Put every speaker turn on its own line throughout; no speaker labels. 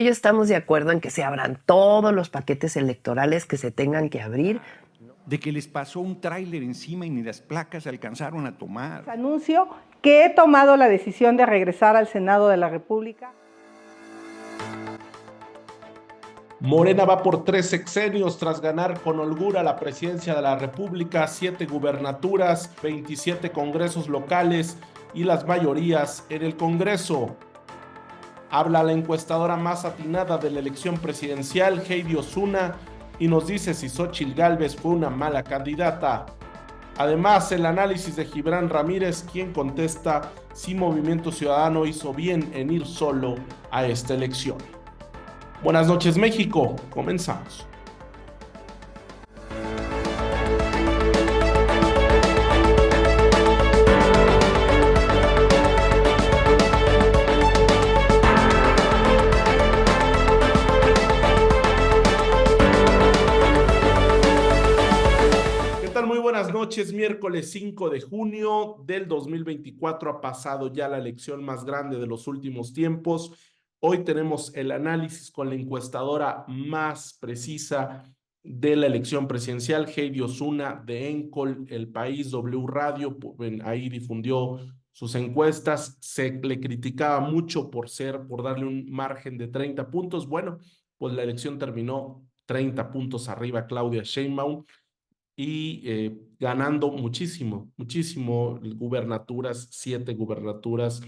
Ellos estamos de acuerdo en que se abran todos los paquetes electorales que se tengan que abrir.
De que les pasó un tráiler encima y ni las placas alcanzaron a tomar.
Anuncio que he tomado la decisión de regresar al Senado de la República.
Morena va por 3 sexenios tras ganar con holgura la presidencia de la República, 7 gubernaturas, 27 congresos locales y las mayorías en el Congreso. Habla la encuestadora más atinada de la elección presidencial, Heidi Osuna, y nos dice si Xóchitl Gálvez fue una mala candidata. Además, el análisis de Gibran Ramírez, quien contesta si Movimiento Ciudadano hizo bien en ir solo a esta elección. Buenas noches, México. Comenzamos. Muy buenas noches, miércoles 5 de junio del 2024, ha pasado ya la elección más grande de los últimos tiempos. Hoy tenemos el análisis con la encuestadora más precisa de la elección presidencial, Heidi Osuna de Encol, El País, W Radio, ahí difundió sus encuestas, se le criticaba mucho por darle un margen de 30 puntos, bueno, pues la elección terminó 30 puntos arriba Claudia Sheinbaum, y ganando muchísimo gubernaturas, 7 gubernaturas,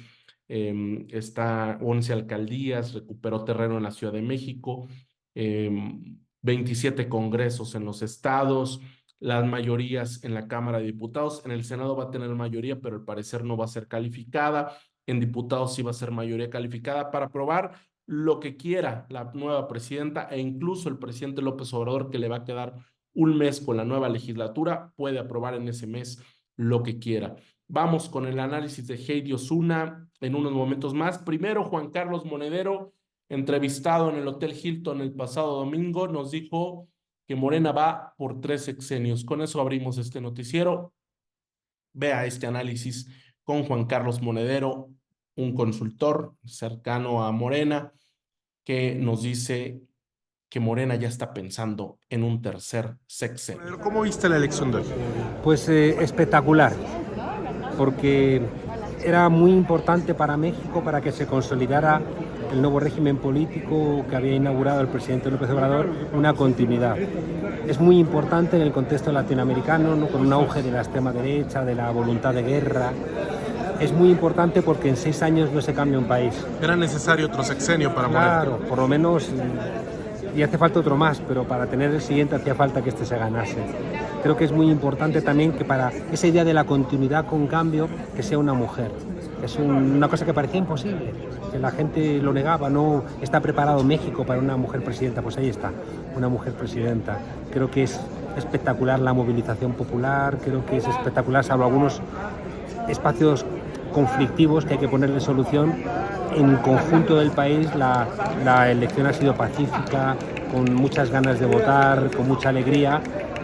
está 11 alcaldías, recuperó terreno en la Ciudad de México, 27 congresos en los estados, las mayorías en la Cámara de Diputados. En el Senado va a tener mayoría, pero al parecer no va a ser calificada. En diputados sí va a ser mayoría calificada para aprobar lo que quiera la nueva presidenta, e incluso el presidente López Obrador, que le va a quedar un mes con la nueva legislatura, puede aprobar en ese mes lo que quiera. Vamos con el análisis de Heidi Osuna en unos momentos más. Primero, Juan Carlos Monedero, entrevistado en el Hotel Hilton el pasado domingo, nos dijo que Morena va por 3 sexenios. Con eso abrimos este noticiero. Vea este análisis con Juan Carlos Monedero, un consultor cercano a Morena, que nos dice que Morena ya está pensando en un tercer sexenio.
¿Cómo viste la elección de hoy?
Pues espectacular, porque era muy importante para México, para que se consolidara el nuevo régimen político que había inaugurado el presidente López Obrador, una continuidad. Es muy importante en el contexto latinoamericano, ¿no? Con un auge de la extrema derecha, de la voluntad de guerra. Es muy importante porque en 6 años no se cambia un país.
¿Era necesario otro sexenio para Morena?
Claro, por lo menos, y hace falta otro más, pero para tener el siguiente hacía falta que este se ganase. Creo que es muy importante también que para esa idea de la continuidad con cambio, que sea una mujer. Es una cosa que parecía imposible, que la gente lo negaba, no está preparado México para una mujer presidenta. Pues ahí está, una mujer presidenta. Creo que es espectacular la movilización popular, creo que es espectacular, salvo algunos espacios conflictivos que hay que ponerle solución. En el conjunto del país la elección ha sido pacífica, con muchas ganas de votar, con mucha alegría.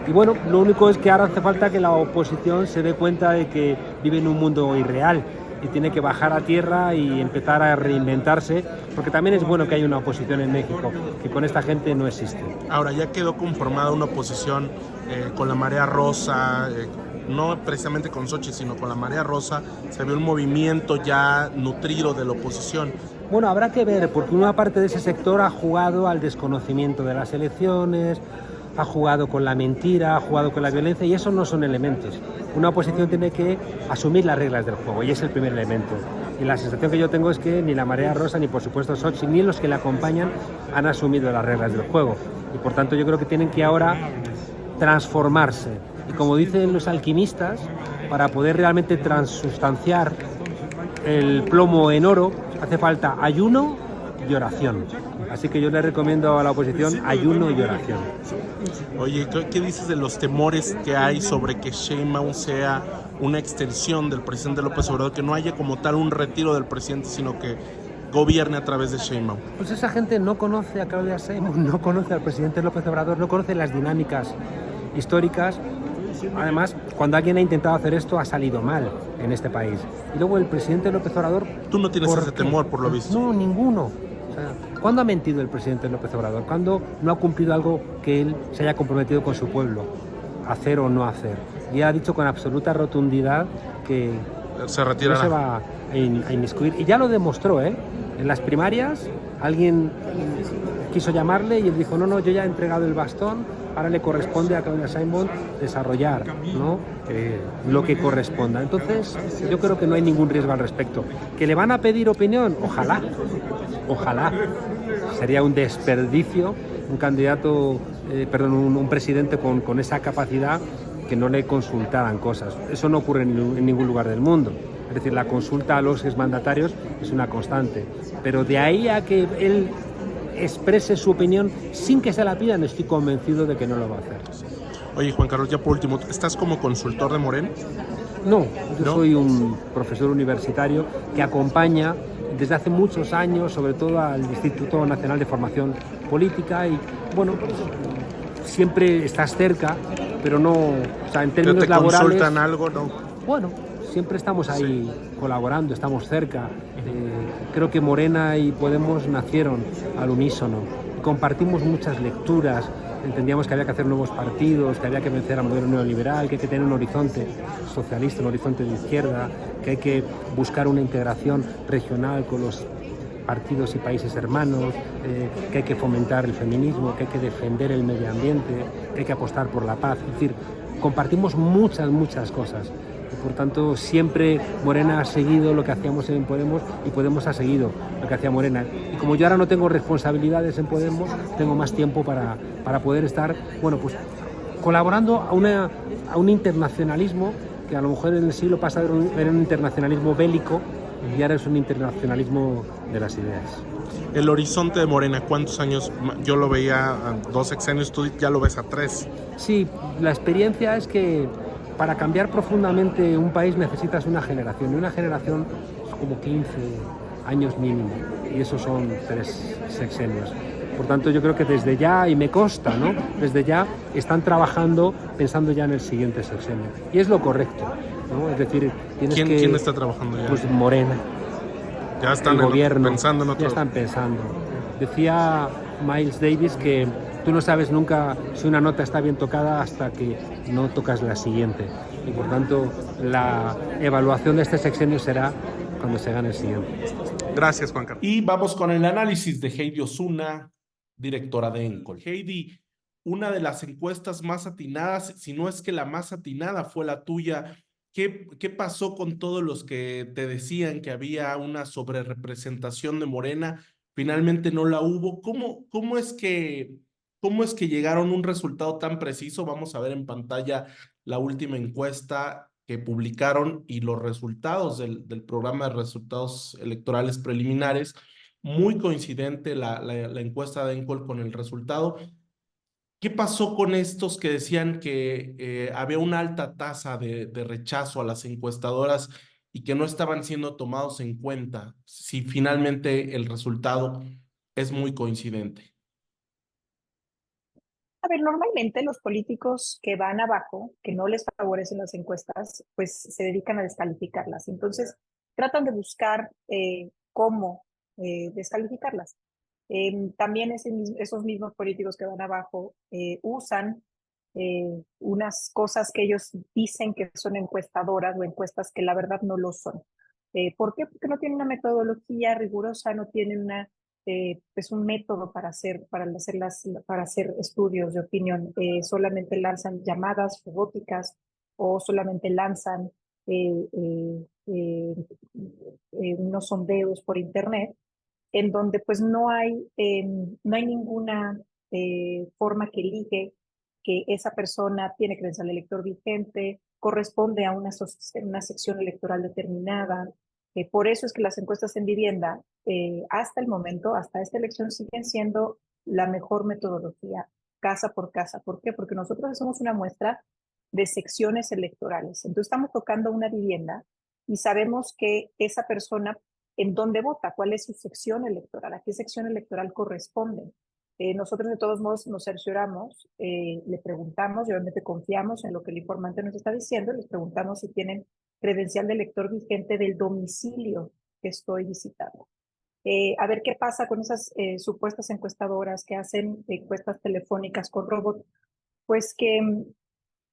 Y bueno, lo único es que ahora hace falta que la oposición se dé cuenta de que vive en un mundo irreal y tiene que bajar a tierra y empezar a reinventarse, porque también es bueno que haya una oposición en México, que con esta gente no existe.
Ahora ya quedó conformada una oposición con la Marea Rosa, no precisamente con Xóchitl, sino con la Marea Rosa. Se ve un movimiento ya nutrido de la oposición.
Bueno, habrá que ver, porque una parte de ese sector ha jugado al desconocimiento de las elecciones, ha jugado con la mentira, ha jugado con la violencia, y esos no son elementos. Una oposición tiene que asumir las reglas del juego, y es el primer elemento. Y la sensación que yo tengo es que ni la Marea Rosa, ni por supuesto Xóchitl, ni los que la acompañan han asumido las reglas del juego. Y por tanto yo creo que tienen que ahora transformarse. Y como dicen los alquimistas, para poder realmente transustanciar el plomo en oro, hace falta ayuno y oración. Así que yo le recomiendo a la oposición ayuno y oración.
Oye, ¿qué dices de los temores que hay sobre que Sheinbaum sea una extensión del presidente López Obrador, que no haya como tal un retiro del presidente, sino que gobierne a través de Sheinbaum?
Pues esa gente no conoce a Claudia Sheinbaum, no conoce al presidente López Obrador, no conoce las dinámicas históricas. Además, cuando alguien ha intentado hacer esto, ha salido mal en este país. Y luego el presidente López Obrador...
¿Tú no tienes ese temor, por lo visto?
No, ninguno. sea, ¿cuándo ha mentido el presidente López Obrador? ¿Cuándo no ha cumplido algo que él se haya comprometido con su pueblo? Hacer o no hacer. Y ha dicho con absoluta rotundidad que
Se retirará.
no se va a inmiscuir. Y ya lo demostró, ¿eh? En las primarias alguien quiso llamarle y él dijo, no, yo ya he entregado el bastón, ahora le corresponde a Claudia Sheinbaum desarrollar, ¿no? Lo que corresponda. Entonces, yo creo que no hay ningún riesgo al respecto. ¿Que le van a pedir opinión? Ojalá. Sería un desperdicio un candidato, un presidente con esa capacidad que no le consultaran cosas. Eso no ocurre en ningún lugar del mundo. Es decir, la consulta a los exmandatarios es una constante. Pero de ahí a que él exprese su opinión sin que se la pidan, estoy convencido de que no lo va a hacer.
Oye, Juan Carlos, ya por último, ¿estás como consultor de Morena?
No, yo soy un profesor universitario que acompaña desde hace muchos años, sobre todo al Instituto Nacional de Formación Política y, bueno, pues, siempre estás cerca, pero no, o sea, en términos laborales...
¿Te consultan algo? No.
Bueno, siempre estamos ahí colaborando, estamos cerca. Creo que Morena y Podemos nacieron al unísono. Compartimos muchas lecturas. Entendíamos que había que hacer nuevos partidos, que había que vencer al modelo neoliberal, que hay que tener un horizonte socialista, un horizonte de izquierda, que hay que buscar una integración regional con los partidos y países hermanos, que hay que fomentar el feminismo, que hay que defender el medio ambiente, que hay que apostar por la paz. Es decir, compartimos muchas cosas. Y por tanto, siempre Morena ha seguido lo que hacíamos en Podemos y Podemos ha seguido lo que hacía Morena. Y como yo ahora no tengo responsabilidades en Podemos, tengo más tiempo para poder estar, bueno, pues colaborando a un internacionalismo que a lo mejor en el siglo pasado era un internacionalismo bélico y ahora es un internacionalismo de las ideas.
El horizonte de Morena, ¿cuántos años? Yo lo veía a 2 sexenios, tú ya lo ves a 3.
Sí, la experiencia es que para cambiar profundamente un país necesitas una generación, y una generación es como 15 años mínimo, y esos son 3 sexenios. Por tanto, yo creo que desde ya, y me consta, ¿no? Desde ya están trabajando pensando ya en el siguiente sexenio. Y es lo correcto, ¿no? Es decir,
¿Quién está trabajando ya?
Pues Morena.
Ya están
el gobierno,
pensando en otro.
Ya están pensando. Decía Miles Davis que tú no sabes nunca si una nota está bien tocada hasta que no tocas la siguiente. Y por tanto, la evaluación de este sexenio será cuando se gane el siguiente.
Gracias, Juan Carlos.
Y vamos con el análisis de Heidi Osuna, directora de ENCOL. Heidi, una de las encuestas más atinadas, si no es que la más atinada, fue la tuya. ¿Qué pasó con todos los que te decían que había una sobrerepresentación de Morena? Finalmente no la hubo. ¿Cómo es que llegaron a un resultado tan preciso? Vamos a ver en pantalla la última encuesta que publicaron y los resultados del programa de resultados electorales preliminares. Muy coincidente la encuesta de ENCOL con el resultado. ¿Qué pasó con estos que decían que había una alta tasa de rechazo a las encuestadoras y que no estaban siendo tomados en cuenta si finalmente el resultado es muy coincidente?
A ver, normalmente los políticos que van abajo, que no les favorecen las encuestas, pues se dedican a descalificarlas. Entonces, tratan de buscar cómo descalificarlas. También esos mismos políticos que van abajo usan unas cosas que ellos dicen que son encuestadoras o encuestas que la verdad no lo son. ¿Por qué? Porque no tienen una metodología rigurosa, no tienen pues un método para hacer estudios de opinión. Solamente lanzan llamadas robóticas o solamente lanzan unos sondeos por internet en donde pues no hay ninguna forma que ligue que esa persona tiene credencial de elector vigente, corresponde a una sección electoral determinada. Por eso es que las encuestas en vivienda, hasta el momento, hasta esta elección, siguen siendo la mejor metodología, casa por casa. ¿Por qué? Porque nosotros hacemos una muestra de secciones electorales. Entonces estamos tocando una vivienda y sabemos que esa persona en dónde vota, cuál es su sección electoral, a qué sección electoral corresponde. Nosotros de todos modos nos cercioramos, le preguntamos, y obviamente confiamos en lo que el informante nos está diciendo, les preguntamos si tienen credencial de elector vigente del domicilio que estoy visitando. A ver qué pasa con esas supuestas encuestadoras que hacen encuestas telefónicas con robots, pues que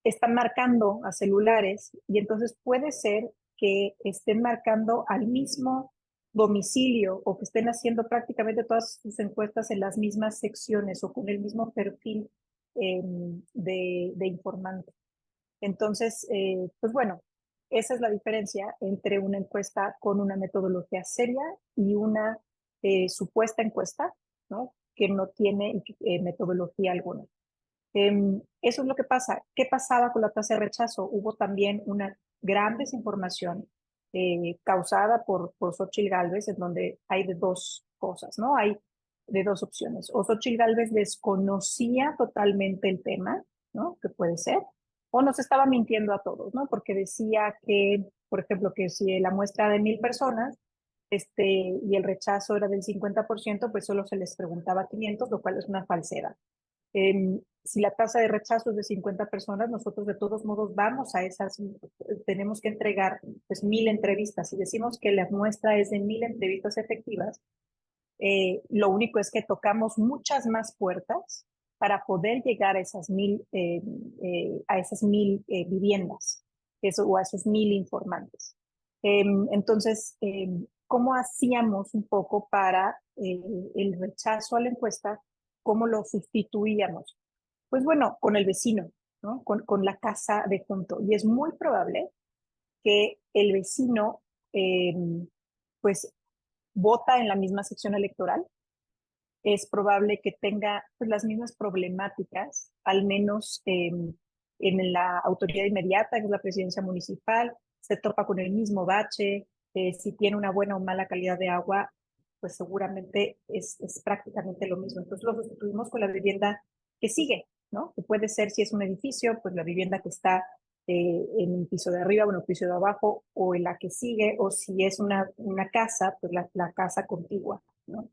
están marcando a celulares y entonces puede ser que estén marcando al mismo domicilio o que estén haciendo prácticamente todas sus encuestas en las mismas secciones o con el mismo perfil de informante. Entonces, pues bueno, esa es la diferencia entre una encuesta con una metodología seria y una supuesta encuesta, ¿no? Que no tiene metodología alguna. Eso es lo que pasa. ¿Qué pasaba con la tasa de rechazo? Hubo también una gran desinformación causada por Xóchitl Gálvez, en donde hay de dos cosas, ¿no? Hay de dos opciones. O Xóchitl Gálvez desconocía totalmente el tema, ¿no? Que puede ser, o nos estaba mintiendo a todos, ¿no? Porque decía que, por ejemplo, que si la muestra de 1,000 personas, y el rechazo era del 50%, pues solo se les preguntaba a 500, lo cual es una falsedad. Si la tasa de rechazo es de 50 personas, nosotros de todos modos vamos a esas, tenemos que entregar pues 1,000 entrevistas. Si decimos que la muestra es de 1,000 entrevistas efectivas, lo único es que tocamos muchas más puertas para poder llegar a esas 1,000 viviendas o a esos 1,000 informantes. Entonces, ¿cómo hacíamos un poco para el rechazo a la encuesta? ¿Cómo lo sustituíamos? Pues bueno, con el vecino, ¿no? Con la casa de junto. Y es muy probable que el vecino, pues, vota en la misma sección electoral. Es probable que tenga pues, las mismas problemáticas, al menos en la autoridad inmediata, que es la presidencia municipal, se topa con el mismo bache, si tiene una buena o mala calidad de agua, pues seguramente es prácticamente lo mismo. Entonces lo sustituimos con la vivienda que sigue, ¿no? Que puede ser, si es un edificio, pues la vivienda que está en un piso de arriba o en un piso de abajo, o en la que sigue, o si es una casa, pues la casa contigua, ¿no?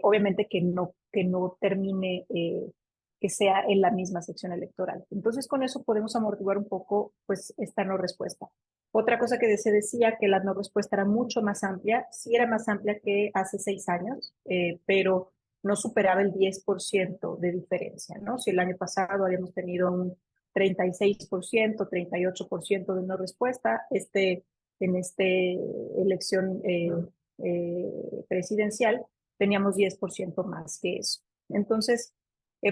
Obviamente que no termine, que sea en la misma sección electoral. Entonces, con eso podemos amortiguar un poco pues, esta no respuesta. Otra cosa que se decía, que la no respuesta era mucho más amplia, sí era más amplia que hace 6 años, pero no superaba el 10% de diferencia, ¿no? Si el año pasado habíamos tenido un 36%, 38% de no respuesta, en esta elección presidencial teníamos 10% más que eso. Entonces,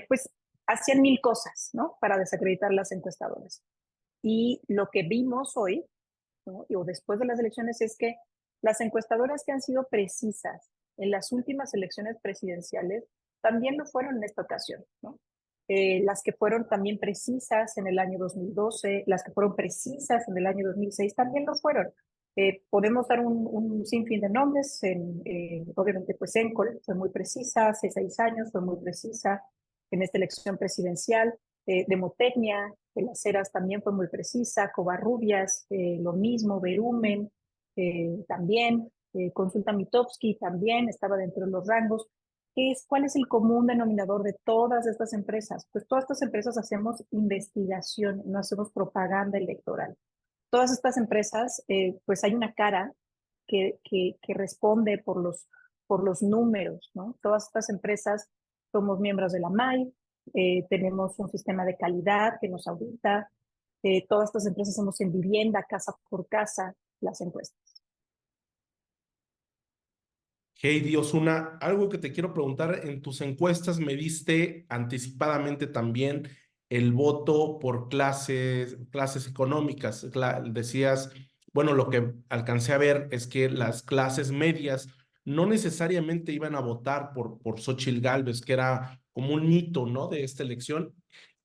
pues hacían 1,000 cosas, ¿no? Para desacreditar las encuestadoras. Y lo que vimos hoy, ¿no? O después de las elecciones, es que las encuestadoras que han sido precisas en las últimas elecciones presidenciales también lo fueron en esta ocasión, ¿no? Las que fueron también precisas en el año 2012, las que fueron precisas en el año 2006 también lo fueron. Podemos dar un sinfín de nombres, obviamente pues Encol fue muy precisa, hace 6 años fue muy precisa en esta elección presidencial, Demotecnia, Las Heras también fue muy precisa, Covarrubias, lo mismo, Verumen también, Consulta Mitofsky también estaba dentro de los rangos. ¿Cuál es el común denominador de todas estas empresas? Pues todas estas empresas hacemos investigación, no hacemos propaganda electoral. Todas estas empresas, pues hay una cara que responde por los números, ¿no? Todas estas empresas somos miembros de la MAI, tenemos un sistema de calidad que nos audita, todas estas empresas hacemos en vivienda, casa por casa, las encuestas.
Heidi Osuna, algo que te quiero preguntar, en tus encuestas me diste anticipadamente también el voto por clases económicas. Decías, bueno, lo que alcancé a ver es que las clases medias no necesariamente iban a votar por Xóchitl Gálvez, que era como un hito, ¿no? De esta elección.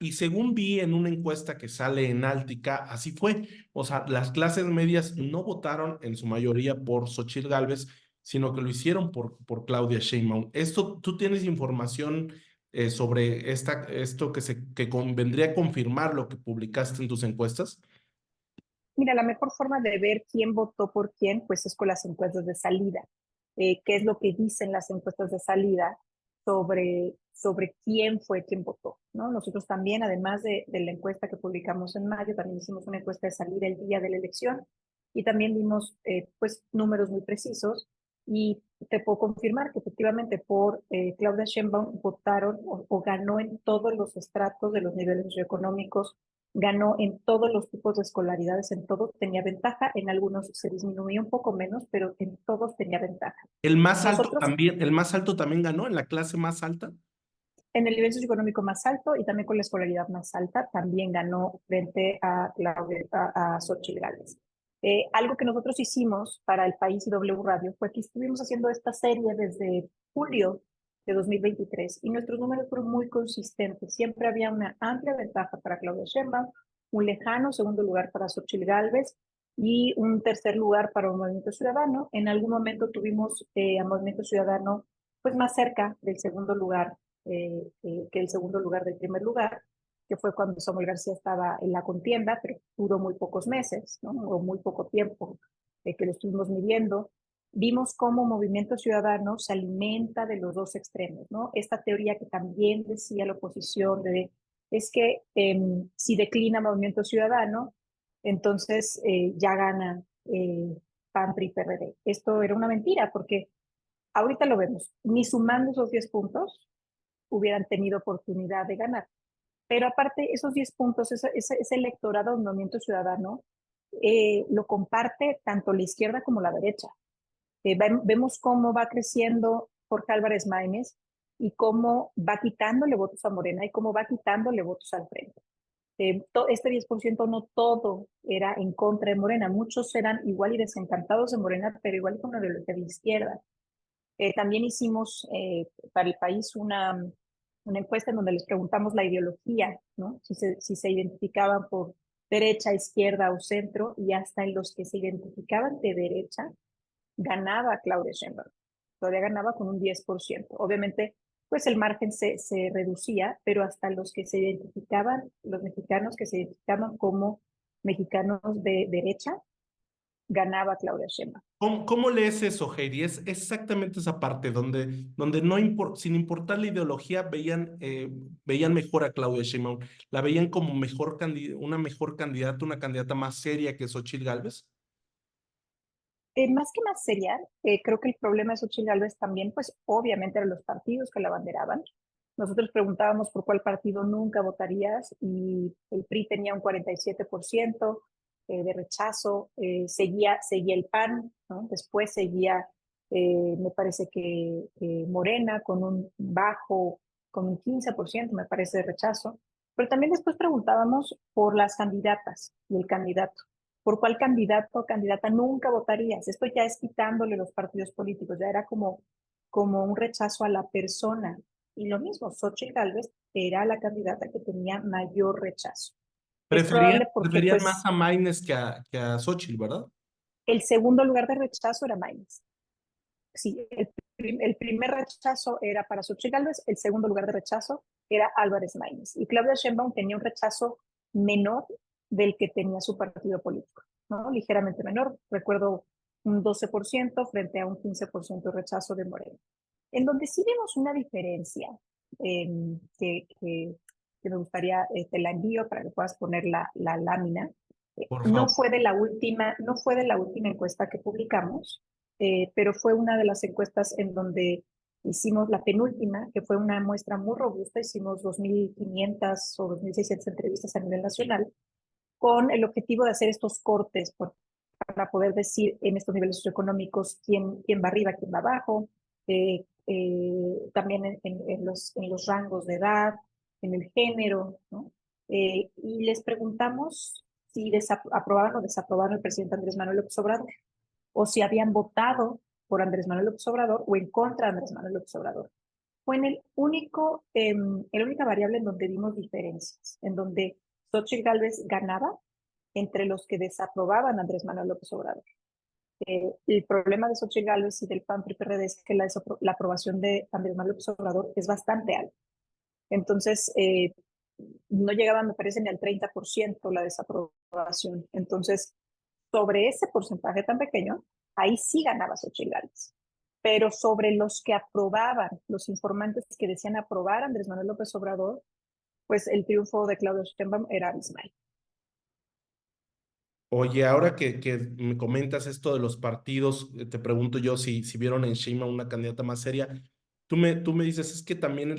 Y según vi en una encuesta que sale en Áltica, así fue. O sea, las clases medias no votaron en su mayoría por Xóchitl Gálvez, sino que lo hicieron por Claudia Sheinbaum. ¿Tú tienes información sobre esto que vendría a confirmar lo que publicaste en tus encuestas?
Mira, la mejor forma de ver quién votó por quién, pues es con las encuestas de salida. ¿Qué es lo que dicen las encuestas de salida sobre quién fue quien votó, ¿no? Nosotros también, además de la encuesta que publicamos en mayo, también hicimos una encuesta de salida el día de la elección y también dimos pues números muy precisos Y te puedo confirmar que efectivamente por Claudia Sheinbaum votaron o ganó en todos los estratos de los niveles socioeconómicos, ganó en todos los tipos de escolaridades, en todos tenía ventaja, en algunos se disminuyó un poco menos, pero en todos tenía ventaja.
El
Nosotros
más alto también ganó en la clase más alta.
en el nivel socioeconómico más alto y también con la escolaridad más alta, también ganó frente a Xochitl Gálvez. Algo que nosotros hicimos para El País y W Radio fue que estuvimos haciendo esta serie desde julio de 2023 y nuestros números fueron muy consistentes. Siempre había una amplia ventaja para Claudia Sheinbaum, un lejano segundo lugar para Xochitl Gálvez y un tercer lugar para el Movimiento Ciudadano. En algún momento tuvimos a Movimiento Ciudadano pues más cerca del segundo lugar que el segundo lugar del primer lugar, que fue cuando Samuel García estaba en la contienda, pero duró muy pocos meses, ¿no? O muy poco tiempo que lo estuvimos midiendo. Vimos cómo Movimiento Ciudadano se alimenta de los dos extremos, ¿no? Esta teoría que también decía la oposición es que si declina Movimiento Ciudadano, entonces ya gana PAN, PRI, PRD. Esto era una mentira porque ahorita lo vemos, ni sumando esos 10 puntos hubieran tenido oportunidad de ganar. Pero aparte, esos 10 puntos, ese electorado del Movimiento Ciudadano, lo comparte tanto la izquierda como la derecha. Vemos cómo va creciendo Jorge Álvarez Maínez y cómo va quitándole votos a Morena y cómo va quitándole votos al frente. Este 10% no todo era en contra de Morena, muchos eran igual y desencantados de Morena, pero igual con una ideología de izquierda. También hicimos para El País una encuesta en donde les preguntamos la ideología, ¿no? Si se identificaban por derecha, izquierda o centro, y hasta en los que se identificaban de derecha, ganaba Claudia Sheinbaum. Todavía ganaba con un 10%. Obviamente, pues el margen se reducía, pero hasta los que se identificaban, los mexicanos que se identificaban como mexicanos de derecha, ganaba Claudia Sheinbaum.
¿Cómo lees eso, Heidi? Es exactamente esa parte donde no sin importar la ideología veían mejor a Claudia Sheinbaum, la veían como una mejor candidata, una candidata más seria que Xochitl Gálvez.
Más que más seria, creo que el problema de Xochitl Gálvez también, pues obviamente eran los partidos que la abanderaban. Nosotros preguntábamos por cuál partido nunca votarías y el PRI tenía un 47% de rechazo, seguía el PAN, ¿no? Después seguía, me parece que Morena con con un 15%, me parece, de rechazo. Pero también después preguntábamos por las candidatas y el candidato. ¿Por cuál candidato o candidata nunca votarías? Esto ya es quitándole los partidos políticos, ya era como un rechazo a la persona. Y lo mismo, Xochitl Gálvez era la candidata que tenía mayor rechazo. Es probable porque
Preferían
pues,
más a Maínez que a Xochitl, ¿verdad?
el segundo lugar de rechazo era Maínez. Sí, el primer rechazo era para Xochitl Gálvez, el segundo lugar de rechazo era Álvarez Maínez. Y Claudia Sheinbaum tenía un rechazo menor del que tenía su partido político, ¿no? Ligeramente menor. Recuerdo un 12% frente a un 15% de rechazo de Morena. En donde sí vemos una diferencia que me gustaría, te la envío para que puedas poner la lámina.
Por
No
favor.
fue de la última encuesta que publicamos, pero fue una de las encuestas en donde hicimos la penúltima, que fue una muestra muy robusta, hicimos 2.500 o 2.600 entrevistas a nivel nacional, con el objetivo de hacer estos cortes para poder decir en estos niveles socioeconómicos quién va arriba, quién va abajo, también en los rangos de edad, en el género, ¿no? Y les preguntamos si aprobaban o desaprobaban al presidente Andrés Manuel López Obrador, o si habían votado por Andrés Manuel López Obrador o en contra de Andrés Manuel López Obrador. Fue en la única variable en donde vimos diferencias, en donde Xochitl Gálvez ganaba entre los que desaprobaban a Andrés Manuel López Obrador. El problema de Xochitl Gálvez y del PAN-PRI-PRD es que la aprobación de Andrés Manuel López Obrador es bastante alta. Entonces, no llegaban, me parece, ni al 30% la desaprobación. Entonces, sobre ese porcentaje tan pequeño, ahí sí ganaba Xochitl Gálvez. Pero sobre los que aprobaban, los informantes que decían aprobar a Andrés Manuel López Obrador, pues el triunfo de Claudia Sheinbaum era abismal.
Oye, ahora que me comentas esto de los partidos, te pregunto yo si vieron en Sheinbaum una candidata más seria. Tú me dices, es que también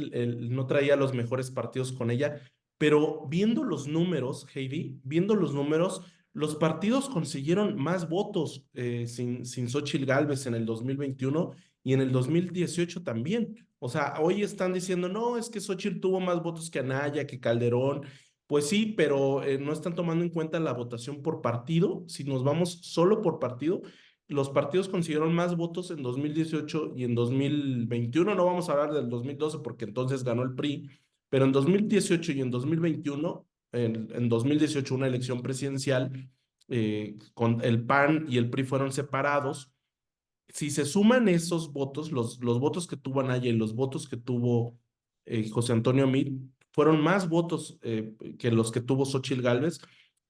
no traía los mejores partidos con ella, pero viendo los números, Heidi, viendo los números, los partidos consiguieron más votos sin Xóchitl Gálvez en el 2021 y en el 2018 también. O sea, hoy están diciendo, no, es que Xóchitl tuvo más votos que Anaya, que Calderón. Pues sí, pero no están tomando en cuenta la votación por partido. Si nos vamos solo por partido, los partidos consiguieron más votos en 2018 y en 2021. No vamos a hablar del 2012 porque entonces ganó el PRI, pero en 2018 y en 2021, en 2018 una elección presidencial, con el PAN y el PRI fueron separados. Si se suman esos votos, los votos que tuvo Anaya y los votos que tuvo José Antonio Meade, fueron más votos que los que tuvo Xóchitl Gálvez.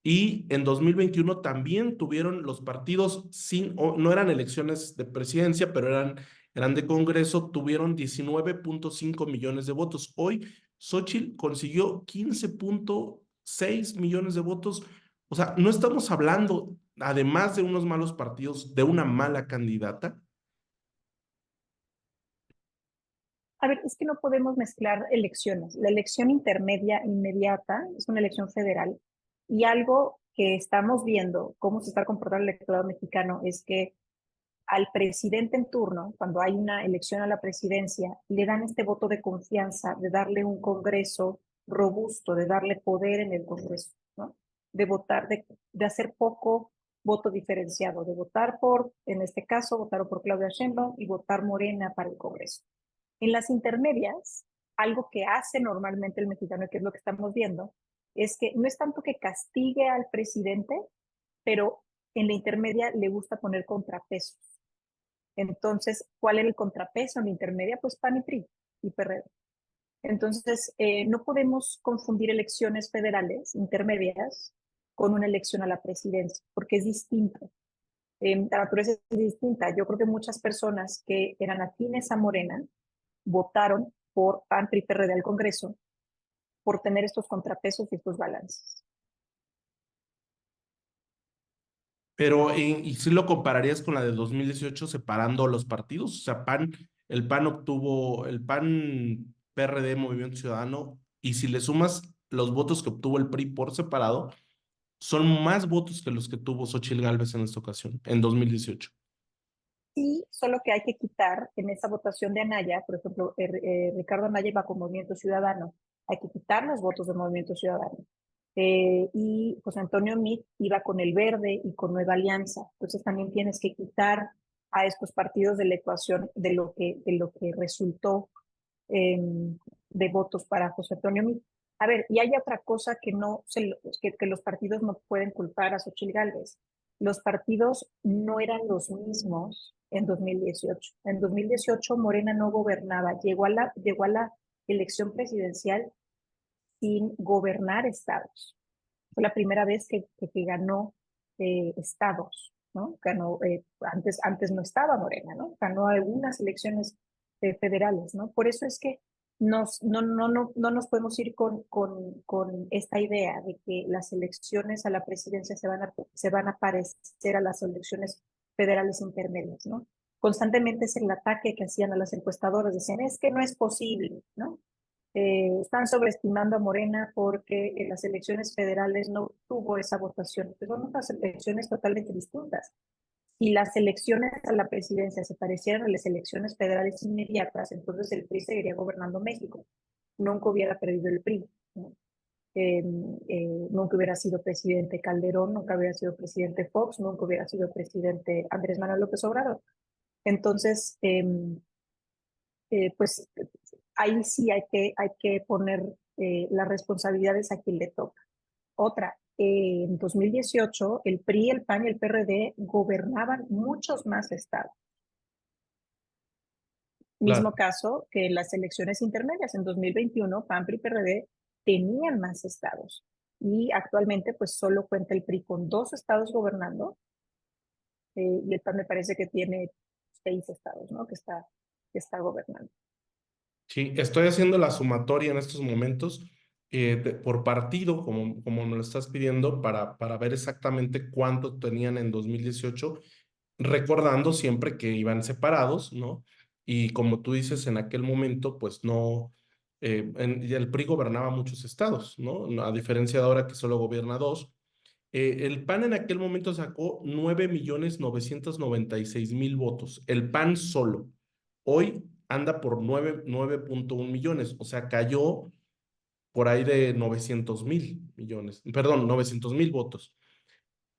Y en 2021 también tuvieron los partidos, no eran elecciones de presidencia, pero eran de Congreso, tuvieron 19.5 millones de votos. Hoy Xóchitl consiguió 15.6 millones de votos. O sea, no estamos hablando, además de unos malos partidos, de una mala candidata.
A ver, es que no podemos mezclar elecciones. La elección intermedia inmediata es una elección federal y algo que estamos viendo cómo se está comportando el electorado mexicano es que al presidente en turno, cuando hay una elección a la presidencia, le dan este voto de confianza, de darle un Congreso robusto, de darle poder en el Congreso, ¿no? De votar, de hacer poco voto diferenciado, de votar por, en este caso, votaron por Claudia Sheinbaum y votar Morena para el Congreso. En las intermedias, algo que hace normalmente el mexicano, que es lo que estamos viendo, es que no es tanto que castigue al presidente, pero en la intermedia le gusta poner contrapesos. Entonces, ¿cuál era el contrapeso en la intermedia? Pues PAN y PRI y PRD. Entonces, no podemos confundir elecciones federales intermedias con una elección a la presidencia, porque es distinto. La naturaleza es distinta. Yo creo que muchas personas que eran afines a Morena votaron por PAN, PRI, PRD al Congreso por tener estos contrapesos y estos balances.
Pero, ¿y si lo compararías con la de 2018 separando los partidos? O sea, el PAN, PRD, Movimiento Ciudadano, y si le sumas los votos que obtuvo el PRI por separado, son más votos que los que tuvo Xóchitl Gálvez en esta ocasión, en 2018.
Sí, solo que hay que quitar en esa votación de Anaya, por ejemplo, Ricardo Anaya va con Movimiento Ciudadano, hay que quitar los votos de Movimiento Ciudadano. Y José Antonio Meade iba con el Verde y con Nueva Alianza. Entonces también tienes que quitar a estos partidos de la ecuación de lo que resultó de votos para José Antonio Meade. A ver, y hay otra cosa que que los partidos no pueden culpar a Xóchitl Gálvez. Los partidos no eran los mismos en 2018. En 2018 Morena no gobernaba, llegó a la elección presidencial sin gobernar estados. Fue la primera vez que ganó estados, ¿no? Ganó, antes no estaba Morena, ¿no? Ganó algunas elecciones federales, ¿no? Por eso es que no nos podemos ir con esta idea de que las elecciones a la presidencia se van a parecer a las elecciones federales intermedias, ¿no? Constantemente es el ataque que hacían a las encuestadoras, decían, es que no es posible, ¿no? Están sobreestimando a Morena porque en las elecciones federales no tuvo esa votación. Pero son otras elecciones totalmente distintas. Si las elecciones a la presidencia se parecieran a las elecciones federales inmediatas, entonces el PRI seguiría gobernando México. Nunca hubiera perdido el PRI, ¿no? Nunca hubiera sido presidente Calderón, nunca hubiera sido presidente Fox, nunca hubiera sido presidente Andrés Manuel López Obrador. Entonces, pues ahí sí hay que poner las responsabilidades a quien le toca. Otra, en 2018 el PRI, el PAN y el PRD gobernaban muchos más estados. Mismo caso que en las elecciones intermedias. En 2021 PAN, PRI y PRD tenían más estados. Y actualmente pues solo cuenta el PRI con 2 estados gobernando y el PAN me parece que tiene 6 estados, ¿no? Que está gobernando.
Sí, estoy haciendo la sumatoria en estos momentos
por partido, como me lo estás pidiendo, para ver exactamente cuánto tenían en 2018, recordando siempre que iban separados, ¿no? Y como tú dices, en aquel momento, pues no, el PRI gobernaba muchos estados, ¿no? A diferencia de ahora que solo gobierna dos. El PAN en aquel momento sacó 9.996.000 votos, el PAN solo. Hoy anda por 9.1 millones, o sea, cayó por ahí de 900.000 millones, perdón, 900.000 votos.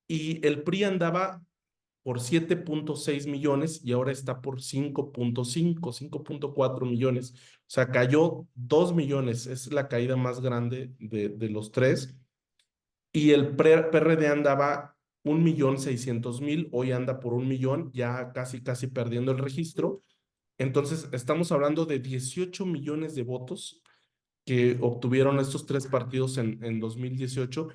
Y el PRI andaba por 7.6 millones y ahora está por 5.4 millones. O sea, cayó 2 millones, es la caída más grande de los tres. Y el PRD andaba 1.600.000, hoy anda por 1 millón, ya casi, casi perdiendo el registro. Entonces, estamos hablando de 18 millones de votos que obtuvieron estos tres partidos en 2018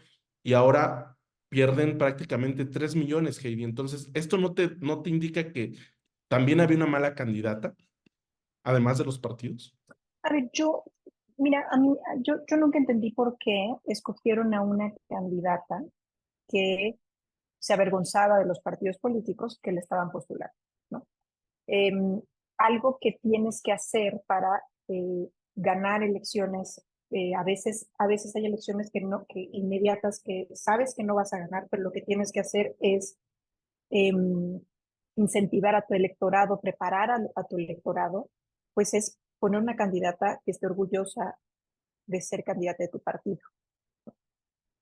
y ahora pierden prácticamente 3 millones, Heidi. Entonces, ¿esto no te indica que también había una mala candidata, además de los partidos?
A ver, mira, yo nunca entendí por qué escogieron a una candidata que se avergonzaba de los partidos políticos que le estaban postulando, ¿no? Algo que tienes que hacer para ganar elecciones, a veces hay elecciones que inmediatas que sabes que no vas a ganar, pero lo que tienes que hacer es incentivar a tu electorado, preparar a tu electorado, pues es poner una candidata que esté orgullosa de ser candidata de tu partido.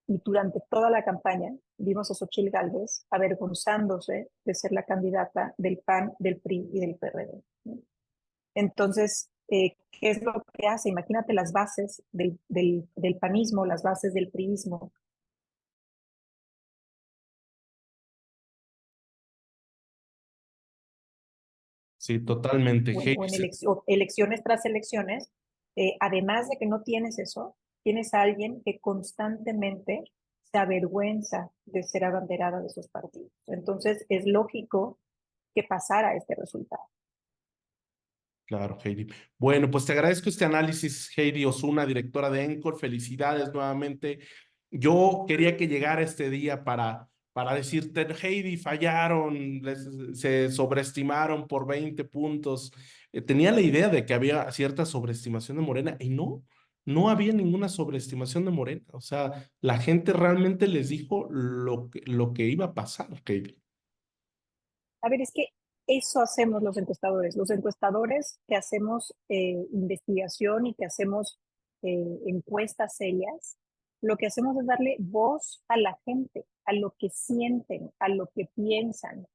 Y durante toda la campaña vimos a Xochitl Gálvez avergonzándose de ser la candidata del PAN, del PRI y del PRD. Entonces, ¿qué es lo que hace? Imagínate las bases del panismo, las bases del priismo.
Sí, totalmente,
O
Heidi.
en elecciones tras elecciones, además de que no tienes eso, tienes a alguien que constantemente se avergüenza de ser abanderada de esos partidos. Entonces, es lógico que pasara este resultado.
Claro, Heidi. Bueno, pues te agradezco este análisis, Heidi Osuna, directora de ENCOR. Felicidades nuevamente. Yo quería que llegara este día para decirte, Heidi, fallaron, se sobreestimaron por 20 puntos. Tenía la idea de que había cierta sobreestimación de Morena y no había ninguna sobreestimación de Morena. O sea, la gente realmente les dijo lo que iba a pasar, Heidi.
A ver, es que eso hacemos los encuestadores. Los encuestadores que hacemos investigación y que hacemos encuestas serias, lo que hacemos es darle voz a la gente, a lo que sienten, a lo que piensan.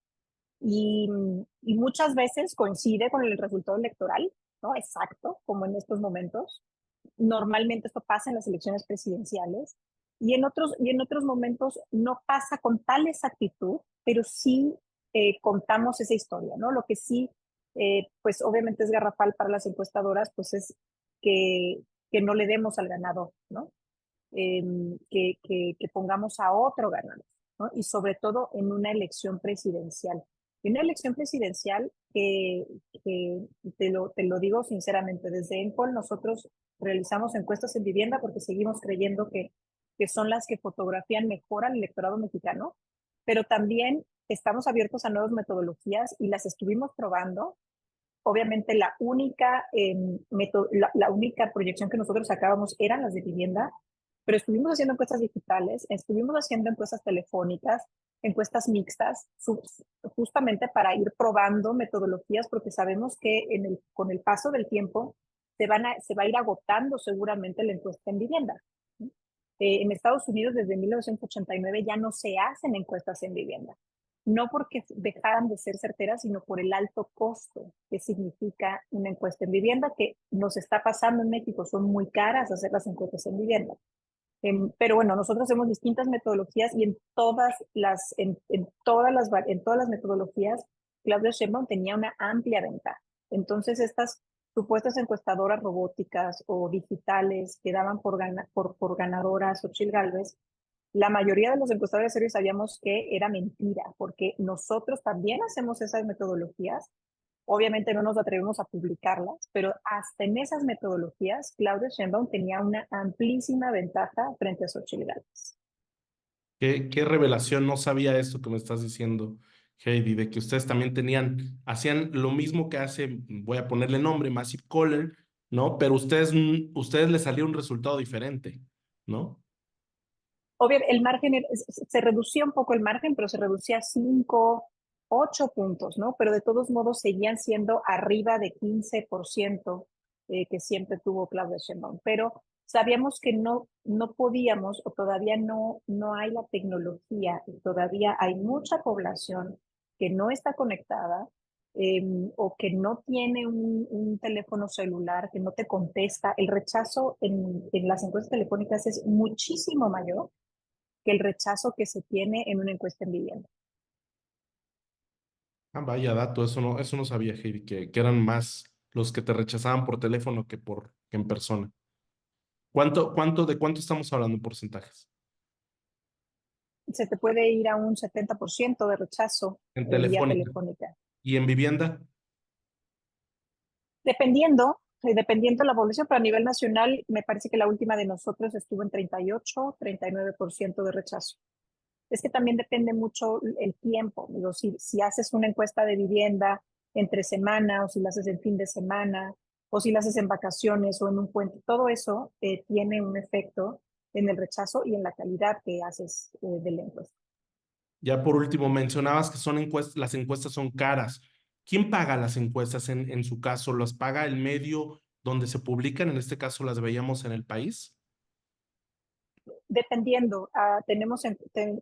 Y muchas veces coincide con el resultado electoral, ¿no? Exacto, como en estos momentos. Normalmente esto pasa en las elecciones presidenciales y en otros momentos no pasa con tal exactitud, pero sí contamos esa historia, ¿no? Lo que sí, pues obviamente es garrafal para las encuestadoras, pues es que no le demos al ganador, ¿no? Que pongamos a otro ganador, ¿no? Y sobre todo en una elección presidencial. En una elección presidencial que te lo digo sinceramente, desde ENCOL nosotros realizamos encuestas en vivienda porque seguimos creyendo que son las que fotografían mejor al electorado mexicano, pero también estamos abiertos a nuevas metodologías y las estuvimos probando. Obviamente la única proyección que nosotros sacábamos eran las de vivienda, pero estuvimos haciendo encuestas digitales, estuvimos haciendo encuestas telefónicas, encuestas mixtas, justamente para ir probando metodologías, porque sabemos que con el paso del tiempo se va a ir agotando seguramente la encuesta en vivienda. En Estados Unidos desde 1989 ya no se hacen encuestas en vivienda, no porque dejaran de ser certeras, sino por el alto costo que significa una encuesta en vivienda, que nos está pasando en México, son muy caras hacer las encuestas en vivienda. Pero bueno, nosotros hacemos distintas metodologías y en todas las metodologías, Claudia Sheinbaum tenía una amplia ventaja. Entonces, estas supuestas encuestadoras robóticas o digitales que daban por ganadoras Xochitl Gálvez, la mayoría de los encuestadores serios sabíamos que era mentira, porque nosotros también hacemos esas metodologías Obviamente no nos atrevemos a publicarlas, pero hasta en esas metodologías, Claudia Sheinbaum tenía una amplísima ventaja frente a Xochitl Gálvez.
Qué revelación, no sabía esto que me estás diciendo, Heidi, de que ustedes también hacían lo mismo que hace, voy a ponerle nombre, Massive Caller, ¿no? Pero ustedes les salió un resultado diferente, ¿no?
Obvio, el margen se reducía un poco el margen, pero se reducía 5, 8 puntos, ¿no? Pero de todos modos seguían siendo arriba de 15% que siempre tuvo Claudia Sheinbaum. Pero sabíamos que no podíamos, o todavía no hay la tecnología, y todavía hay mucha población que no está conectada, o que no tiene un teléfono celular, que no te contesta. El rechazo en las encuestas telefónicas es muchísimo mayor que el rechazo que se tiene en una encuesta en vivienda.
Ah, vaya dato, eso no sabía, Heidi, que eran más los que te rechazaban por teléfono que en persona. ¿De cuánto estamos hablando en porcentajes?
Se te puede ir a un 70% de rechazo
En
vía
telefónica.
telefónica.
¿Y en vivienda?
Dependiendo la población, pero a nivel nacional me parece que la última de nosotros estuvo en 38, 39% de rechazo. Es que también depende mucho el tiempo. Digo, si haces una encuesta de vivienda entre semana, o si la haces en fin de semana, o si la haces en vacaciones o en un puente, todo eso tiene un efecto en el rechazo y en la calidad que haces de la encuesta.
Ya por último, mencionabas que las encuestas son caras. ¿Quién paga las encuestas en su caso? ¿Las paga el medio donde se publican? En este caso las veíamos en El País.
Dependiendo,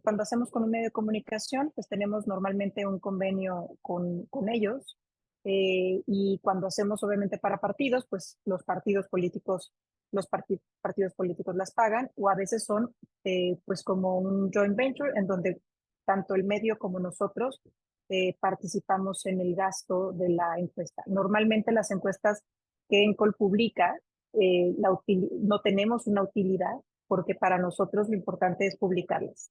cuando hacemos con un medio de comunicación, pues tenemos normalmente un convenio con ellos, y cuando hacemos obviamente para partidos, pues los partidos políticos las pagan, o a veces son pues como un joint venture en donde tanto el medio como nosotros participamos en el gasto de la encuesta. Normalmente las encuestas que Encol publica no tenemos una utilidad, porque para nosotros lo importante es publicarlas.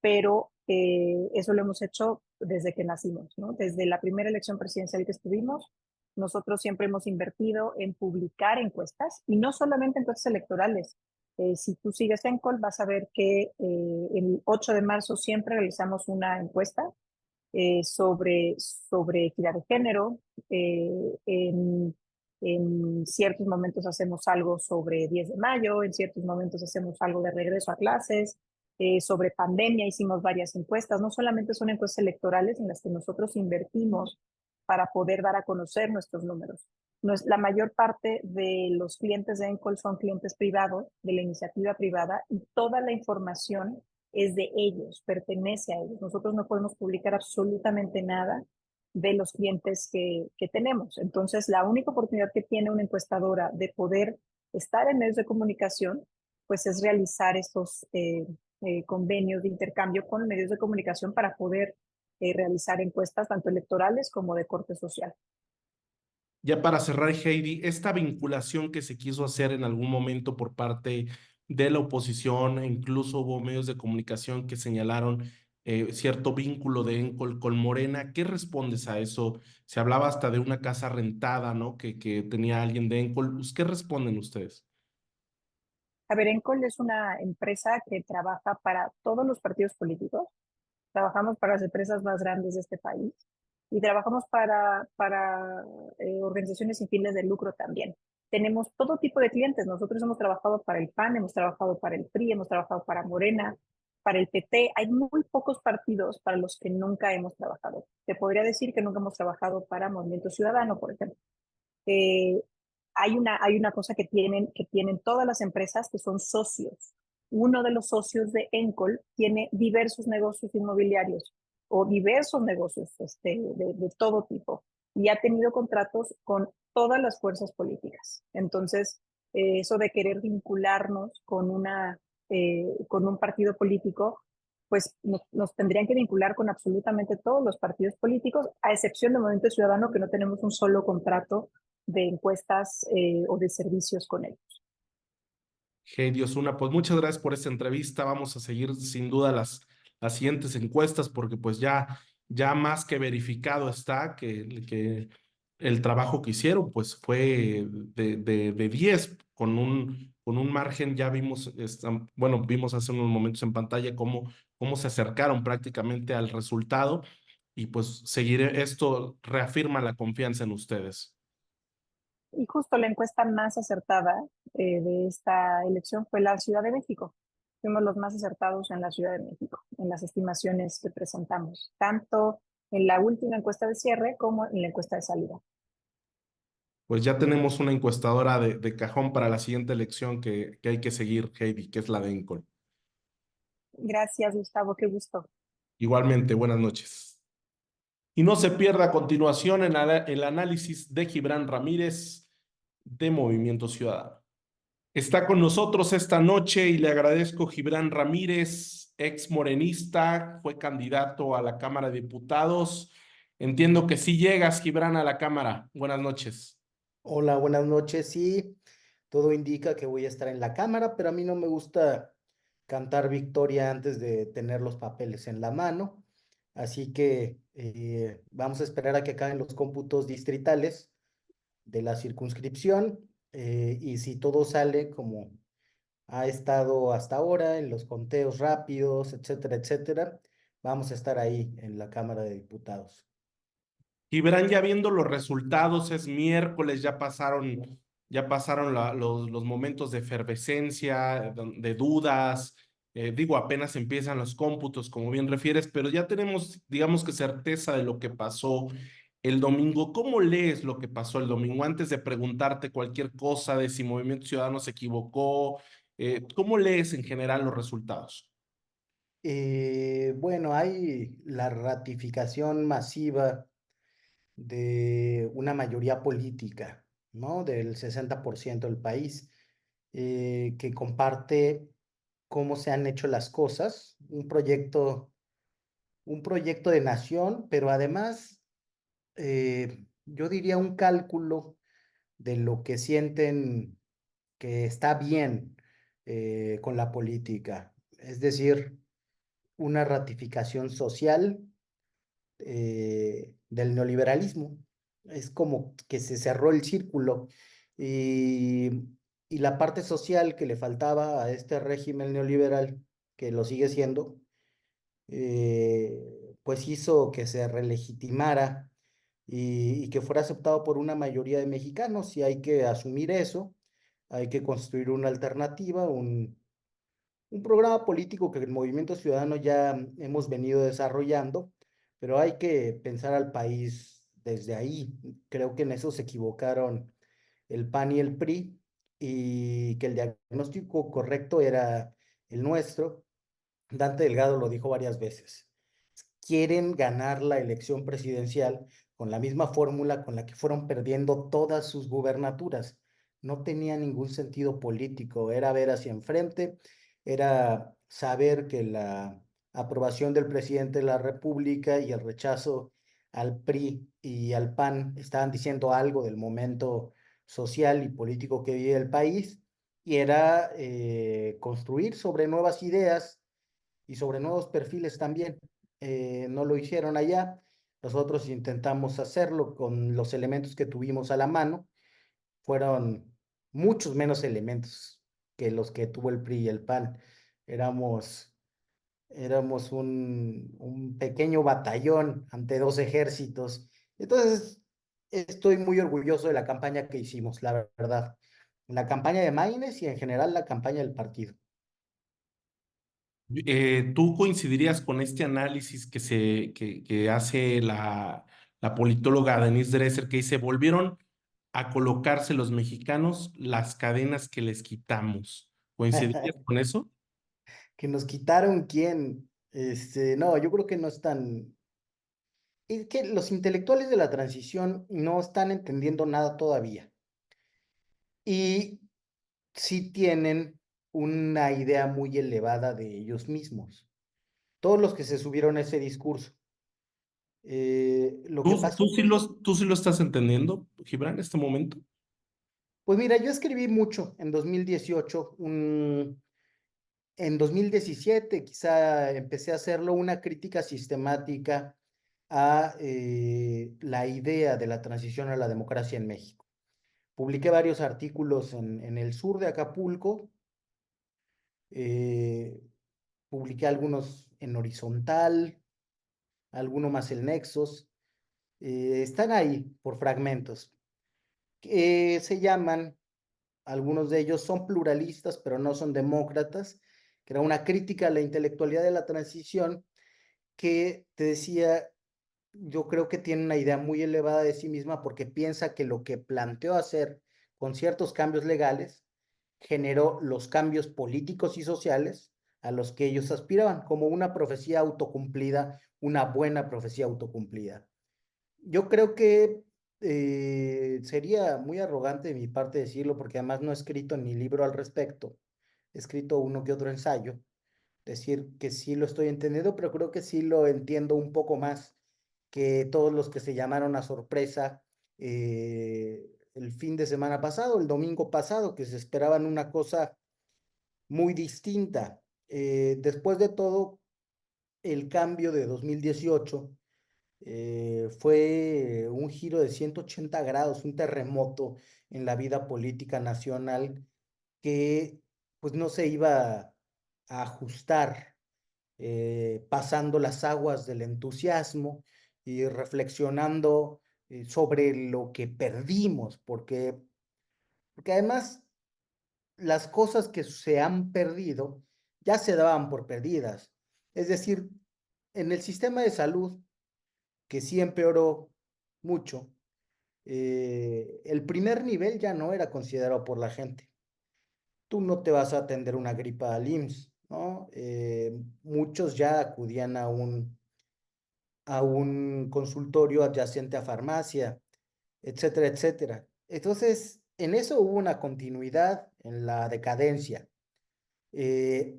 Pero eso lo hemos hecho desde que nacimos, ¿no? Desde la primera elección presidencial que estuvimos, nosotros siempre hemos invertido en publicar encuestas, y no solamente encuestas electorales. Si tú sigues Encol, vas a ver que el 8 de marzo siempre realizamos una encuesta sobre equidad de género. En ciertos momentos hacemos algo sobre 10 de mayo, en ciertos momentos hacemos algo de regreso a clases, sobre pandemia hicimos varias encuestas. No solamente son encuestas electorales en las que nosotros invertimos para poder dar a conocer nuestros números. La mayor parte de los clientes de Encol son clientes privados, de la iniciativa privada, y toda la información es de ellos, pertenece a ellos. Nosotros no podemos publicar absolutamente nada de los clientes que tenemos. Entonces, la única oportunidad que tiene una encuestadora de poder estar en medios de comunicación, pues es realizar estos convenios de intercambio con medios de comunicación para poder realizar encuestas tanto electorales como de corte social.
Ya para cerrar, Heidi, esta vinculación que se quiso hacer en algún momento por parte de la oposición, e incluso hubo medios de comunicación que señalaron cierto vínculo de Encol con Morena. ¿Qué respondes a eso? Se hablaba hasta de una casa rentada, ¿no? Que tenía alguien de Encol. ¿Qué responden ustedes?
A ver, Encol es una empresa que trabaja para todos los partidos políticos. Trabajamos para las empresas más grandes de este país y trabajamos para organizaciones sin fines de lucro también. Tenemos todo tipo de clientes. Nosotros hemos trabajado para el PAN, hemos trabajado para el PRI, hemos trabajado para Morena, para el PT. Hay muy pocos partidos para los que nunca hemos trabajado. Te podría decir que nunca hemos trabajado para Movimiento Ciudadano, por ejemplo. Hay una cosa que tienen todas las empresas, que son socios. Uno de los socios de Encol tiene diversos negocios inmobiliarios o diversos negocios de todo tipo, y ha tenido contratos con todas las fuerzas políticas. Entonces, eso de querer vincularnos con un partido político, pues nos tendrían que vincular con absolutamente todos los partidos políticos, a excepción del Movimiento Ciudadano, que no tenemos un solo contrato de encuestas o de servicios con ellos.
Heidi Osuna, pues muchas gracias por esta entrevista. Vamos a seguir sin duda las siguientes encuestas porque pues ya ya más que verificado está que el trabajo que hicieron pues fue de 10 con un margen. Ya vimos, bueno, vimos hace unos momentos en pantalla cómo se acercaron prácticamente al resultado y pues seguir esto reafirma la confianza en ustedes.
Y justo la encuesta más acertada de esta elección fue la Ciudad de México. Fuimos los más acertados en la Ciudad de México, en las estimaciones que presentamos, tanto en la última encuesta de cierre como en la encuesta de salida.
Pues ya tenemos una encuestadora de cajón para la siguiente elección que hay que seguir, Heidi, que es la de Incol.
Gracias, Gustavo, qué gusto.
Igualmente, buenas noches. Y no se pierda a continuación el análisis de Gibran Ramírez de Movimiento Ciudadano. Está con nosotros esta noche y le agradezco Gibran Ramírez, ex morenista, fue candidato a la Cámara de Diputados. Entiendo que sí llegas, Gibran, a la Cámara. Buenas noches.
Hola, buenas noches. Sí, todo indica que voy a estar en la cámara, pero a mí no me gusta cantar victoria antes de tener los papeles en la mano. Así que vamos a esperar a que acaben los cómputos distritales de la circunscripción y si todo sale como ha estado hasta ahora en los conteos rápidos, etcétera, etcétera, vamos a estar ahí en la Cámara de Diputados.
Gibran, ya viendo los resultados, es miércoles, ya pasaron los momentos de efervescencia, de dudas. Digo, apenas empiezan los cómputos, como bien refieres, pero ya tenemos, digamos que certeza de lo que pasó el domingo. ¿Cómo lees lo que pasó el domingo? Antes de preguntarte cualquier cosa de si Movimiento Ciudadano se equivocó, ¿cómo lees en general los resultados?
Bueno, hay la ratificación masiva de una mayoría política, ¿no? Del 60% del país, que comparte cómo se han hecho las cosas, un proyecto de nación, pero además, yo diría un cálculo de lo que sienten que está bien con la política, es decir, una ratificación social del neoliberalismo. Es como que se cerró el círculo y, y la parte social que le faltaba a este régimen neoliberal, que lo sigue siendo, pues hizo que se relegitimara y que fuera aceptado por una mayoría de mexicanos. Y hay que asumir eso, hay que construir una alternativa, un programa político que el Movimiento Ciudadano ya hemos venido desarrollando, pero hay que pensar al país desde ahí. Creo que en eso se equivocaron el PAN y el PRI y que el diagnóstico correcto era el nuestro. Dante Delgado lo dijo varias veces. Quieren ganar la elección presidencial con la misma fórmula con la que fueron perdiendo todas sus gubernaturas. No tenía ningún sentido político, era ver hacia enfrente, era saber que la aprobación del presidente de la República y el rechazo al PRI y al PAN estaban diciendo algo del momento social y político que vive el país, y era construir sobre nuevas ideas y sobre nuevos perfiles también. No lo hicieron allá, nosotros intentamos hacerlo con los elementos que tuvimos a la mano, fueron muchos menos elementos que los que tuvo el PRI y el PAN. Éramos, éramos un pequeño batallón ante dos ejércitos. Entonces, estoy muy orgulloso de la campaña que hicimos, la verdad. La campaña de Maínez y en general la campaña del partido.
¿Tú coincidirías con este análisis que hace la politóloga Denise Dresser, que dice, volvieron a colocarse los mexicanos las cadenas que les quitamos? ¿Coincidirías con eso?
Que nos quitaron quién. No, yo creo que no están. Es que los intelectuales de la transición no están entendiendo nada todavía. Y sí tienen una idea muy elevada de ellos mismos. Todos los que se subieron a ese discurso. Lo que pasó fue,
Tú sí lo estás entendiendo, Gibran, en este momento?
pues mira, yo escribí mucho en 2018, en 2017 quizá empecé a hacerlo, una crítica sistemática a la idea de la transición a la democracia en México. Publiqué varios artículos en El Sur de Acapulco, publiqué algunos en Horizontal, alguno más en Nexos, están ahí por fragmentos. Se llaman, algunos de ellos son pluralistas, pero no son demócratas, que era una crítica a la intelectualidad de la transición, que te decía, yo creo que tiene una idea muy elevada de sí misma porque piensa que lo que planteó hacer con ciertos cambios legales generó los cambios políticos y sociales a los que ellos aspiraban, como una profecía autocumplida, una buena profecía autocumplida. Yo creo que sería muy arrogante de mi parte decirlo, porque además no he escrito ni libro al respecto, he escrito uno que otro ensayo, decir que sí lo estoy entendiendo, pero creo que sí lo entiendo un poco más que todos los que se llamaron a sorpresa el fin de semana pasado, el domingo pasado, que se esperaban una cosa muy distinta. Después de todo, el cambio de 2018 fue un giro de 180 grados, un terremoto en la vida política nacional que pues no se iba a ajustar, pasando las aguas del entusiasmo y reflexionando sobre lo que perdimos, porque además las cosas que se han perdido ya se daban por perdidas. Es decir, en el sistema de salud, que sí empeoró mucho, el primer nivel ya no era considerado por la gente. Tú no te vas a atender una gripa al IMSS, ¿no? Muchos ya acudían a un consultorio adyacente a farmacia, etcétera, etcétera. Entonces, en eso hubo una continuidad en la decadencia. Eh,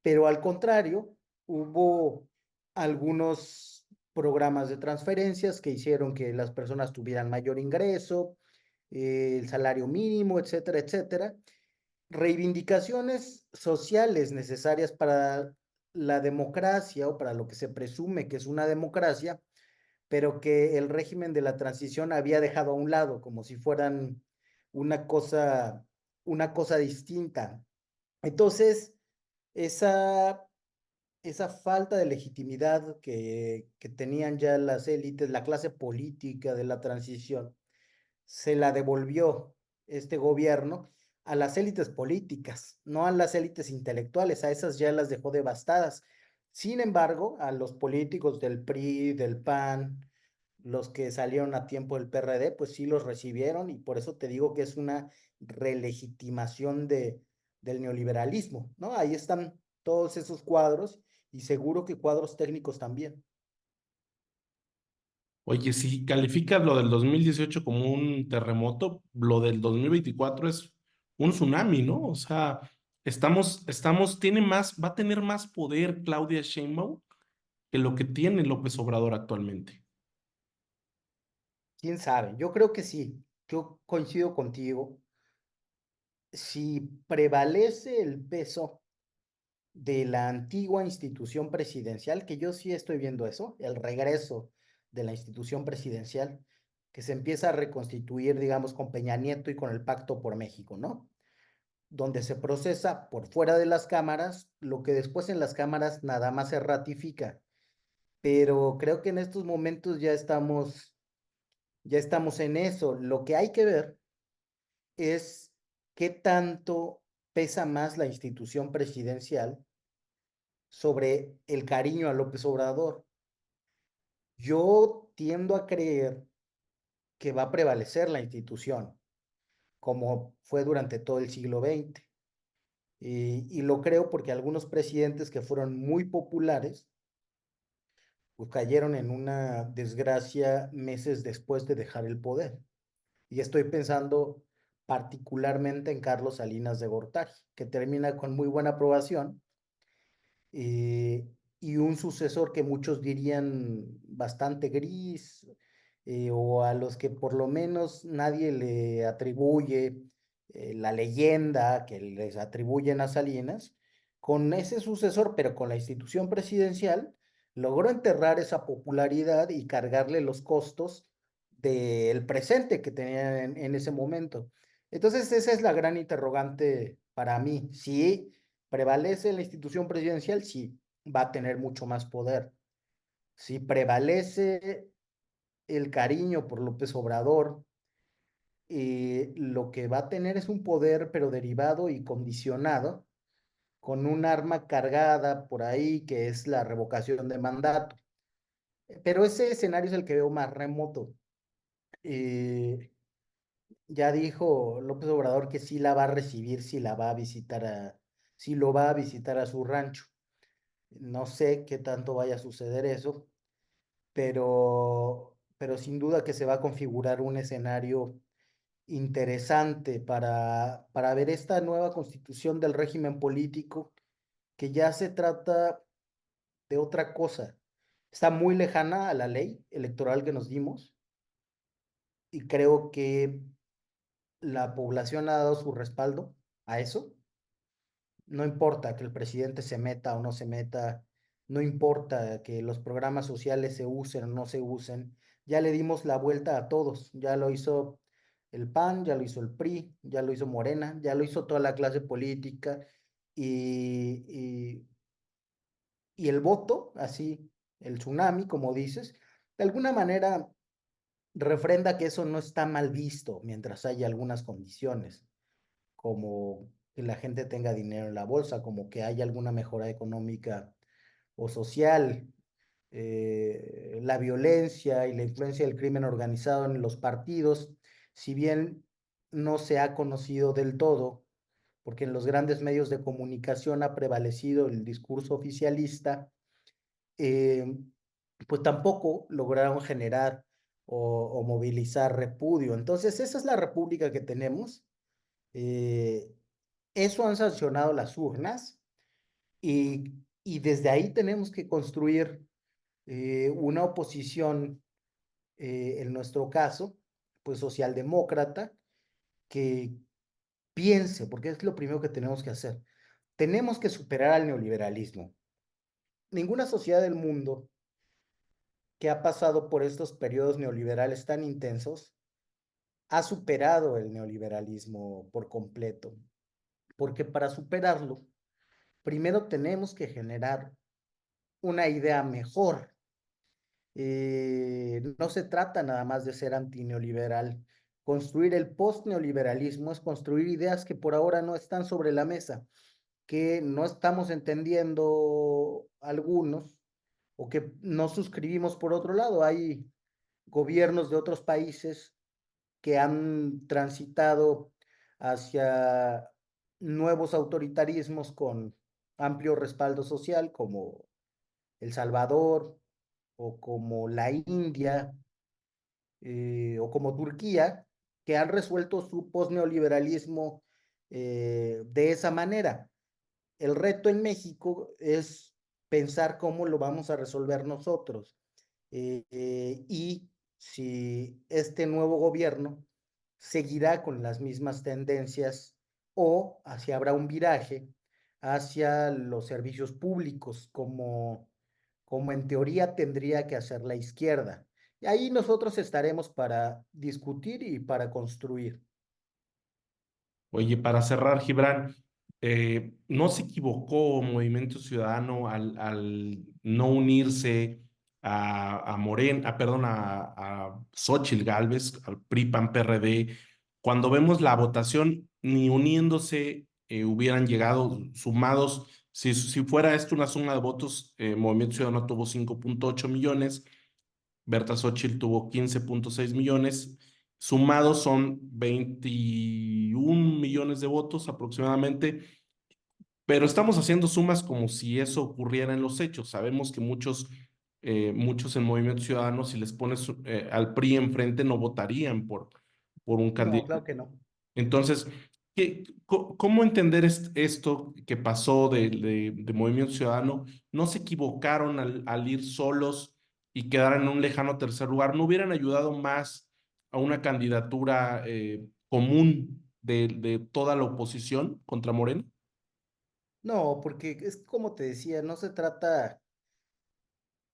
pero al contrario, hubo algunos programas de transferencias que hicieron que las personas tuvieran mayor ingreso, el salario mínimo, etcétera, etcétera. Reivindicaciones sociales necesarias para la democracia o para lo que se presume que es una democracia, pero que el régimen de la transición había dejado a un lado, como si fueran una cosa, una cosa distinta. Entonces, esa, esa falta de legitimidad que tenían ya las élites, la clase política de la transición, se la devolvió este gobierno a las élites políticas, no a las élites intelectuales, a esas ya las dejó devastadas. Sin embargo, a los políticos del PRI, del PAN, los que salieron a tiempo del PRD, pues sí los recibieron y por eso te digo que es una relegitimación del neoliberalismo, ¿no? Ahí están todos esos cuadros y seguro que cuadros técnicos también.
Oye, si calificas lo del 2018 como un terremoto, lo del 2024 es un tsunami, ¿no? O sea, tiene más, va a tener más poder Claudia Sheinbaum que lo que tiene López Obrador actualmente.
¿Quién sabe? Yo creo que sí, yo coincido contigo. Si prevalece el peso de la antigua institución presidencial, que yo sí estoy viendo eso, el regreso de la institución presidencial, que se empieza a reconstituir, digamos, con Peña Nieto y con el Pacto por México, ¿no? Donde se procesa por fuera de las cámaras lo que después en las cámaras nada más se ratifica. Pero creo que en estos momentos ya estamos en eso. Lo que hay que ver es qué tanto pesa más la institución presidencial sobre el cariño a López Obrador. Yo tiendo a creer que va a prevalecer la institución, como fue durante todo el siglo XX. Y lo creo porque algunos presidentes que fueron muy populares, pues cayeron en una desgracia meses después de dejar el poder. Y estoy pensando particularmente en Carlos Salinas de Gortari, que termina con muy buena aprobación, eh, y un sucesor que muchos dirían bastante gris, o a los que por lo menos nadie le atribuye la leyenda que les atribuyen a Salinas, con ese sucesor, pero con la institución presidencial, logró enterrar esa popularidad y cargarle los costos del presente que tenía en ese momento. Entonces, esa es la gran interrogante para mí. Si prevalece la institución presidencial, sí, va a tener mucho más poder. Si prevalece el cariño por López Obrador, lo que va a tener es un poder, pero derivado y condicionado, con un arma cargada por ahí, que es la revocación de mandato. Pero ese escenario es el que veo más remoto. Eh, ya dijo López Obrador que sí la va a recibir, si la va a visitar si lo va a visitar a su rancho. No sé qué tanto vaya a suceder eso, pero sin duda que se va a configurar un escenario interesante para ver esta nueva constitución del régimen político, que ya se trata de otra cosa. Está muy lejana a la ley electoral que nos dimos y creo que la población ha dado su respaldo a eso. No importa que el presidente se meta o no se meta, no importa que los programas sociales se usen o no se usen, ya le dimos la vuelta a todos. Ya lo hizo el PAN, ya lo hizo el PRI, ya lo hizo Morena, ya lo hizo toda la clase política y, y, y el voto, así, el tsunami, como dices, de alguna manera refrenda que eso no está mal visto mientras haya algunas condiciones, como que la gente tenga dinero en la bolsa, como que haya alguna mejora económica o social. La violencia y la influencia del crimen organizado en los partidos, si bien no se ha conocido del todo, porque en los grandes medios de comunicación ha prevalecido el discurso oficialista, eh, pues tampoco lograron generar o movilizar repudio. Entonces, esa es la república que tenemos. Eh, Eso han sancionado las urnas y desde ahí tenemos que construir una oposición, en nuestro caso, pues socialdemócrata, que piense, porque es lo primero que tenemos que hacer. Tenemos que superar al neoliberalismo. Ninguna sociedad del mundo que ha pasado por estos periodos neoliberales tan intensos ha superado el neoliberalismo por completo, porque para superarlo, primero tenemos que generar una idea mejor. No se trata nada más de ser antineoliberal. Construir el post-neoliberalismo es construir ideas que por ahora no están sobre la mesa, que no estamos entendiendo algunos o que no suscribimos por otro lado. Hay gobiernos de otros países que han transitado hacia nuevos autoritarismos con amplio respaldo social, como El Salvador o como la India, o como Turquía, que han resuelto su posneoliberalismo de esa manera. El reto en México es pensar cómo lo vamos a resolver nosotros, y si este nuevo gobierno seguirá con las mismas tendencias o hacia habrá un viraje hacia los servicios públicos, como en teoría tendría que hacer la izquierda. Y ahí nosotros estaremos para discutir y para construir.
Oye, para cerrar, Gibran, ¿no se equivocó Movimiento Ciudadano al no unirse a Morena, perdón, a Xóchitl Gálvez, al PRI, PAN, PRD? Cuando vemos la votación, ni uniéndose hubieran llegado sumados. Si fuera esto una suma de votos, Movimiento Ciudadano tuvo 5.8 millones, Berta Xochitl tuvo 15.6 millones, sumados son 21 millones de votos aproximadamente, pero estamos haciendo sumas como si eso ocurriera en los hechos. Sabemos que muchos en Movimiento Ciudadano, si les pones al PRI enfrente, no votarían por un
No,
candidato.
claro que no.
Entonces, ¿cómo entender esto que pasó de Movimiento Ciudadano? ¿No se equivocaron al ir solos y quedar en un lejano tercer lugar? ¿No hubieran ayudado más a una candidatura común de toda la oposición contra Morena?
No, porque es como te decía, no se trata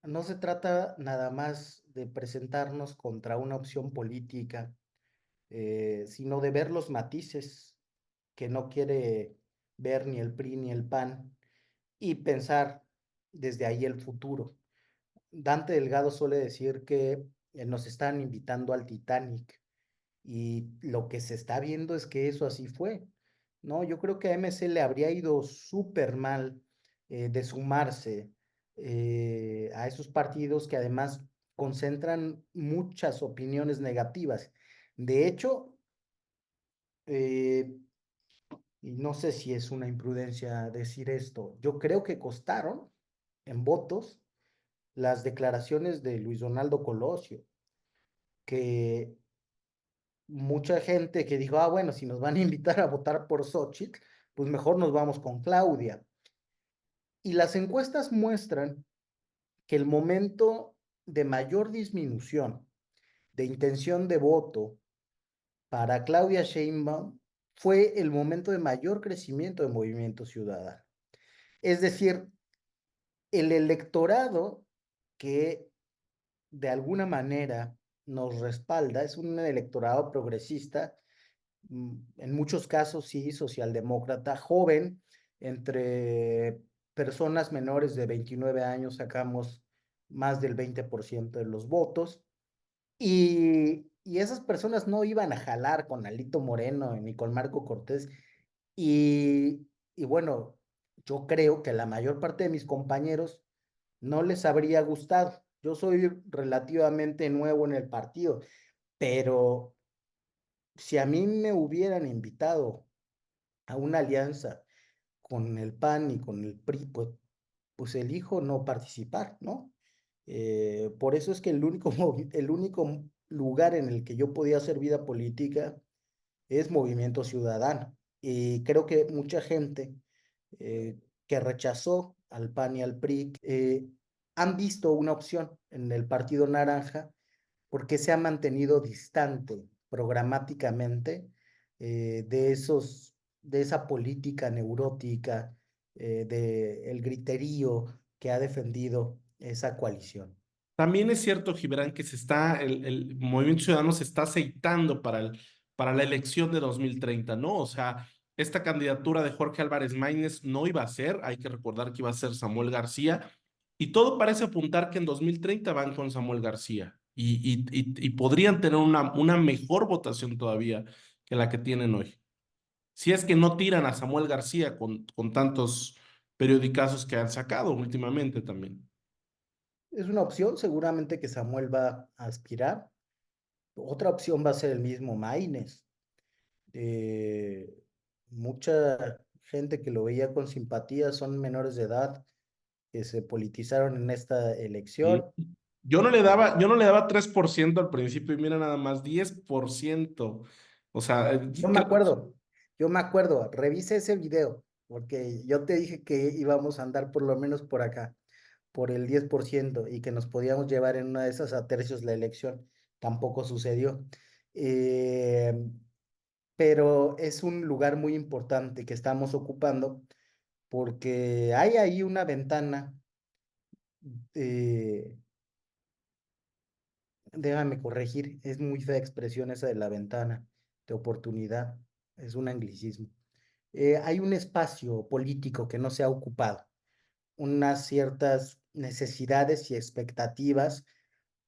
no se trata nada más de presentarnos contra una opción política, sino de ver los matices que no quiere ver ni el PRI ni el PAN y pensar desde ahí el futuro. Dante Delgado suele decir que nos están invitando al Titanic y lo que se está viendo es que eso así fue, ¿no? Yo creo que a MC le habría ido súper mal de sumarse a esos partidos que además concentran muchas opiniones negativas. De hecho, eh, y no sé si es una imprudencia decir esto, yo creo que costaron en votos las declaraciones de Luis Donaldo Colosio, que mucha gente que dijo, ah, bueno, si nos van a invitar a votar por Xochitl, pues mejor nos vamos con Claudia. Y las encuestas muestran que el momento de mayor disminución de intención de voto para Claudia Sheinbaum fue el momento de mayor crecimiento de Movimiento Ciudadano. Es decir, el electorado que de alguna manera nos respalda es un electorado progresista, en muchos casos sí, socialdemócrata, joven, entre personas menores de 29 años sacamos más del 20% de los votos, y esas personas no iban a jalar con Alito Moreno ni con Marco Cortés, y bueno, yo creo que la mayor parte de mis compañeros no les habría gustado. Yo soy relativamente nuevo en el partido, pero si a mí me hubieran invitado a una alianza con el PAN y con el PRI, pues elijo no participar, ¿no? Por eso es que el único lugar en el que yo podía hacer vida política es Movimiento Ciudadano. Y creo que mucha gente que rechazó al PAN y al PRI han visto una opción en el Partido Naranja porque se ha mantenido distante programáticamente de esa política neurótica, de el griterío que ha defendido esa coalición.
También es cierto, Gibran, que el Movimiento Ciudadano se está aceitando para la elección de 2030, ¿no? O sea, esta candidatura de Jorge Álvarez Maínez no iba a ser, hay que recordar que iba a ser Samuel García, y todo parece apuntar que en 2030 van con Samuel García, y podrían tener una mejor votación todavía que la que tienen hoy. Si es que no tiran a Samuel García con tantos periodicazos que han sacado últimamente también.
Es una opción, seguramente que Samuel va a aspirar. Otra opción va a ser el mismo Maínez. Eh, Mucha gente que lo veía con simpatía son menores de edad que se politizaron en esta
Sí.
elección.
Yo no le daba 3% al principio y mira nada más, 10%. O sea,
Yo me acuerdo, yo me acuerdo, revise ese video, porque yo te dije que íbamos a andar por lo menos por acá, por el 10% y que nos podíamos llevar en una de esas a tercios la elección. Tampoco sucedió. Eh, pero es un lugar muy importante que estamos ocupando porque hay ahí una ventana, eh, déjame corregir, es muy fea expresión esa de la ventana de oportunidad, es un anglicismo. Hay un espacio político que no se ha ocupado, unas ciertas necesidades y expectativas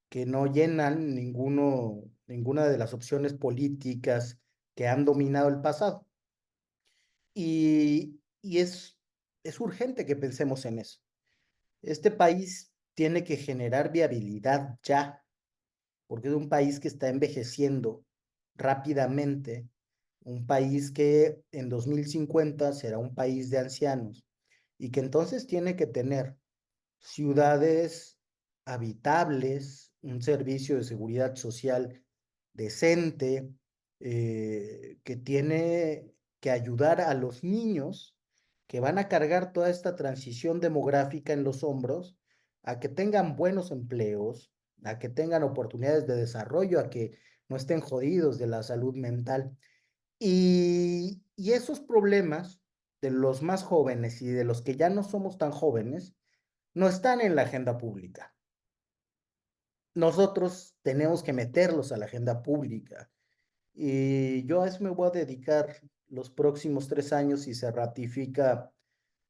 que no llenan ninguna de las opciones políticas que han dominado el pasado. Y es urgente que pensemos en eso. Este país tiene que generar viabilidad ya, porque es un país que está envejeciendo rápidamente, un país que en 2050 será un país de ancianos y que entonces tiene que tener ciudades habitables, un servicio de seguridad social decente, que tiene que ayudar a los niños que van a cargar toda esta transición demográfica en los hombros, a que tengan buenos empleos, a que tengan oportunidades de desarrollo, a que no estén jodidos de la salud mental. Y esos problemas de los más jóvenes y de los que ya no somos tan jóvenes, no están en la agenda pública. nosotros tenemos que meterlos a la agenda pública. Y yo a eso me voy a dedicar los próximos 3 años si se ratifica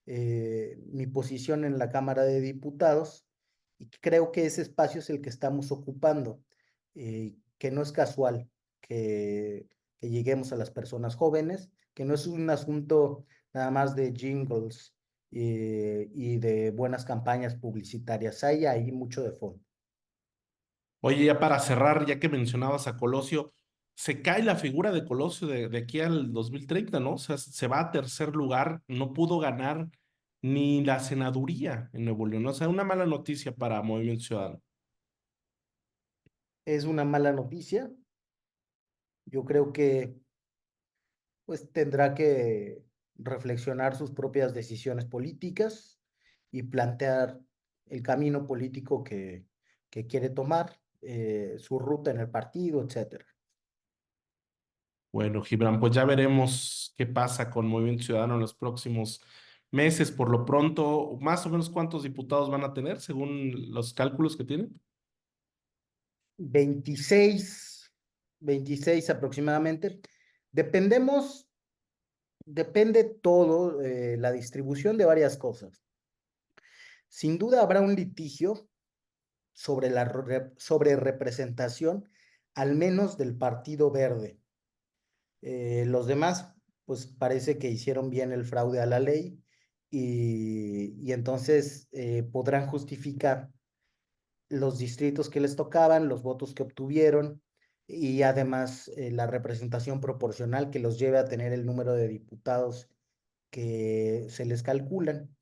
mi posición en la Cámara de Diputados. Y creo que ese espacio es el que estamos ocupando, que no es casual que lleguemos a las personas jóvenes, que no es un asunto nada más de jingles y de buenas campañas publicitarias. Hay ahí mucho de fondo.
Oye, ya para cerrar, ya que mencionabas a Colosio, se cae la figura de Colosio de aquí al 2030, ¿no? O sea, se va a tercer lugar, no pudo ganar ni la senaduría en Nuevo León. O sea, una mala noticia para Movimiento Ciudadano.
Es una mala noticia. Yo creo que pues tendrá que reflexionar sus propias decisiones políticas y plantear el camino político que quiere tomar, su ruta en el partido, etcétera.
Bueno, Gibran, pues ya veremos qué pasa con Movimiento Ciudadano en los próximos meses. Por lo pronto, más o menos cuántos diputados van a tener según los cálculos que tienen.
26 aproximadamente. Dependemos, depende todo, la distribución de varias cosas. Sin duda habrá un litigio sobre la sobre representación, al menos del Partido Verde. Los demás, pues parece que hicieron bien el fraude a la ley y entonces podrán justificar los distritos que les tocaban, los votos que obtuvieron y además la representación proporcional que los lleve a tener el número de diputados que se les calculan.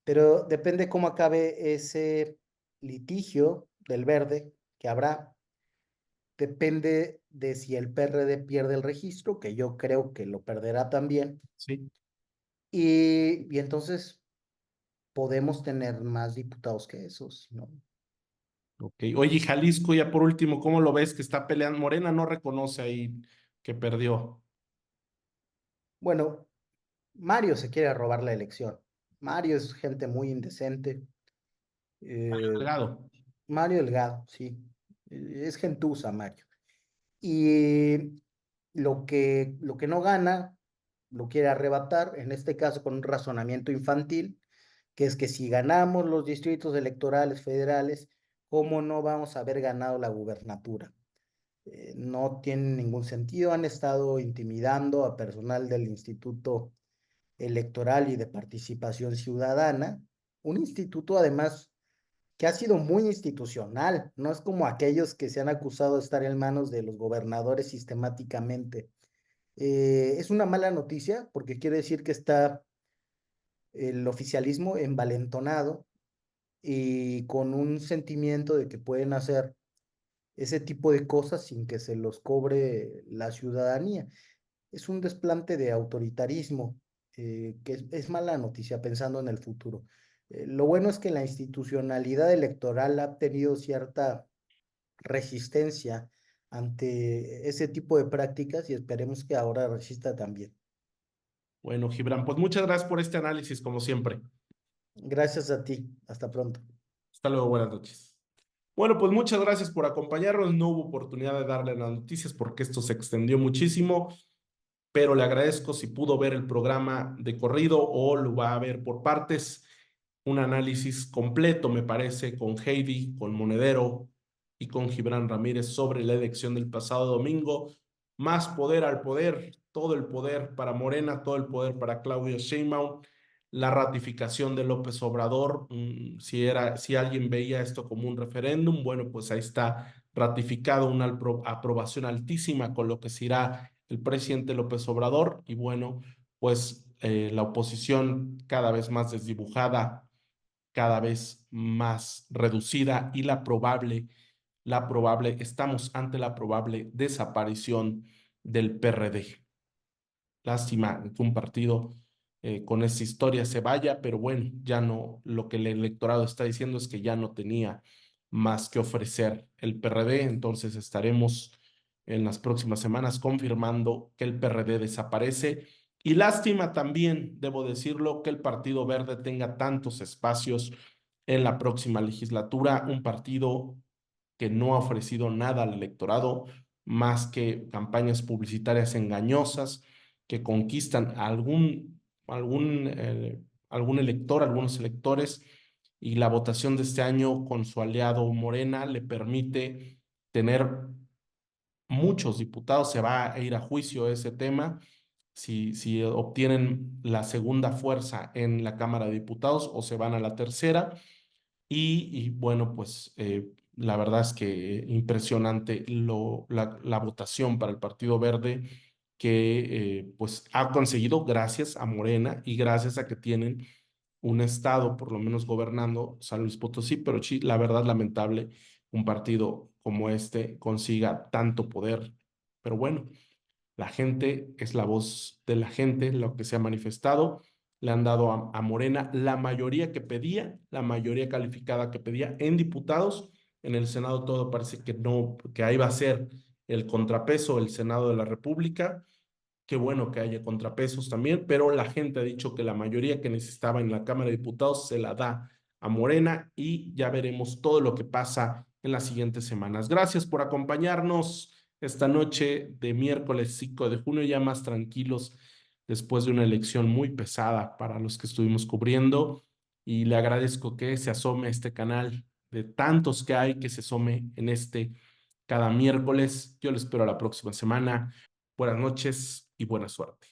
Pero depende cómo acabe ese litigio del verde que habrá. Depende de si el PRD pierde el registro, que yo creo que lo perderá también.
Sí.
Y entonces podemos tener más diputados que esos, ¿no?
Ok. Oye, y Jalisco, ya por último, ¿cómo lo ves que está peleando? Morena no reconoce ahí que perdió.
Bueno, Mario se quiere robar la elección. Mario es gente muy indecente. Eh,
Delgado.
Mario Delgado, sí. Es gentuza, Mario. Y lo que no gana, lo quiere arrebatar, en este caso con un razonamiento infantil, que es que si ganamos los distritos electorales federales, ¿cómo no vamos a haber ganado la gubernatura? No tiene ningún sentido. Han estado intimidando a personal del Instituto Electoral y de Participación Ciudadana, un instituto además que ha sido muy institucional, no es como aquellos que se han acusado de estar en manos de los gobernadores sistemáticamente. Es una mala noticia porque quiere decir que está el oficialismo envalentonado y con un sentimiento de que pueden hacer ese tipo de cosas sin que se los cobre la ciudadanía. Es un desplante de autoritarismo, que es mala noticia pensando en el futuro. Lo bueno es que la institucionalidad electoral ha tenido cierta resistencia ante ese tipo de prácticas y esperemos que ahora resista también.
Bueno, Gibran, pues muchas gracias por este análisis, como siempre.
Gracias a ti. Hasta pronto.
Hasta luego, buenas noches. Bueno, pues muchas gracias por acompañarnos. No hubo oportunidad de darle las noticias porque esto se extendió muchísimo, pero le agradezco si pudo ver el programa de corrido o lo va a ver por partes. Un análisis completo, me parece, con Heidi, con Monedero y con Gibran Ramírez sobre la elección del pasado domingo. Más poder al poder, todo el poder para Morena, todo el poder para Claudia Sheinbaum, la ratificación de López Obrador. Si alguien veía esto como un referéndum, bueno, pues ahí está ratificado una aprobación altísima con lo que será el presidente López Obrador. Y bueno, pues la oposición cada vez más desdibujada, cada vez más reducida y estamos ante la probable desaparición del PRD. Lástima que un partido con esa historia se vaya, pero bueno, ya no, lo que el electorado está diciendo es que ya no tenía más que ofrecer el PRD, entonces estaremos en las próximas semanas confirmando que el PRD desaparece. Y lástima también, debo decirlo, que el Partido Verde tenga tantos espacios en la próxima legislatura, un partido que no ha ofrecido nada al electorado más que campañas publicitarias engañosas que conquistan a algún elector, algunos electores, y la votación de este año con su aliado Morena le permite tener muchos diputados. Se va a ir a juicio ese tema. Si obtienen la segunda fuerza en la Cámara de Diputados o se van a la tercera. Y bueno, pues la verdad es que impresionante la votación para el Partido Verde que pues ha conseguido gracias a Morena y gracias a que tienen un estado por lo menos gobernando San Luis Potosí, pero sí, la verdad lamentable un partido como este consiga tanto poder. Pero bueno, la gente es la voz de la gente, lo que se ha manifestado. Le han dado a Morena la mayoría que pedía, la mayoría calificada que pedía en diputados. En el Senado todo parece que no, que ahí va a ser el contrapeso, el Senado de la República. Qué bueno que haya contrapesos también, pero la gente ha dicho que la mayoría que necesitaba en la Cámara de Diputados se la da a Morena y ya veremos todo lo que pasa en las siguientes semanas. Gracias por acompañarnos esta noche de miércoles 5 de junio, ya más tranquilos después de una elección muy pesada para los que estuvimos cubriendo, y le agradezco que se asome a este canal de tantos que hay, que se asome en este cada miércoles. Yo lo espero la próxima semana. Buenas noches y buena suerte.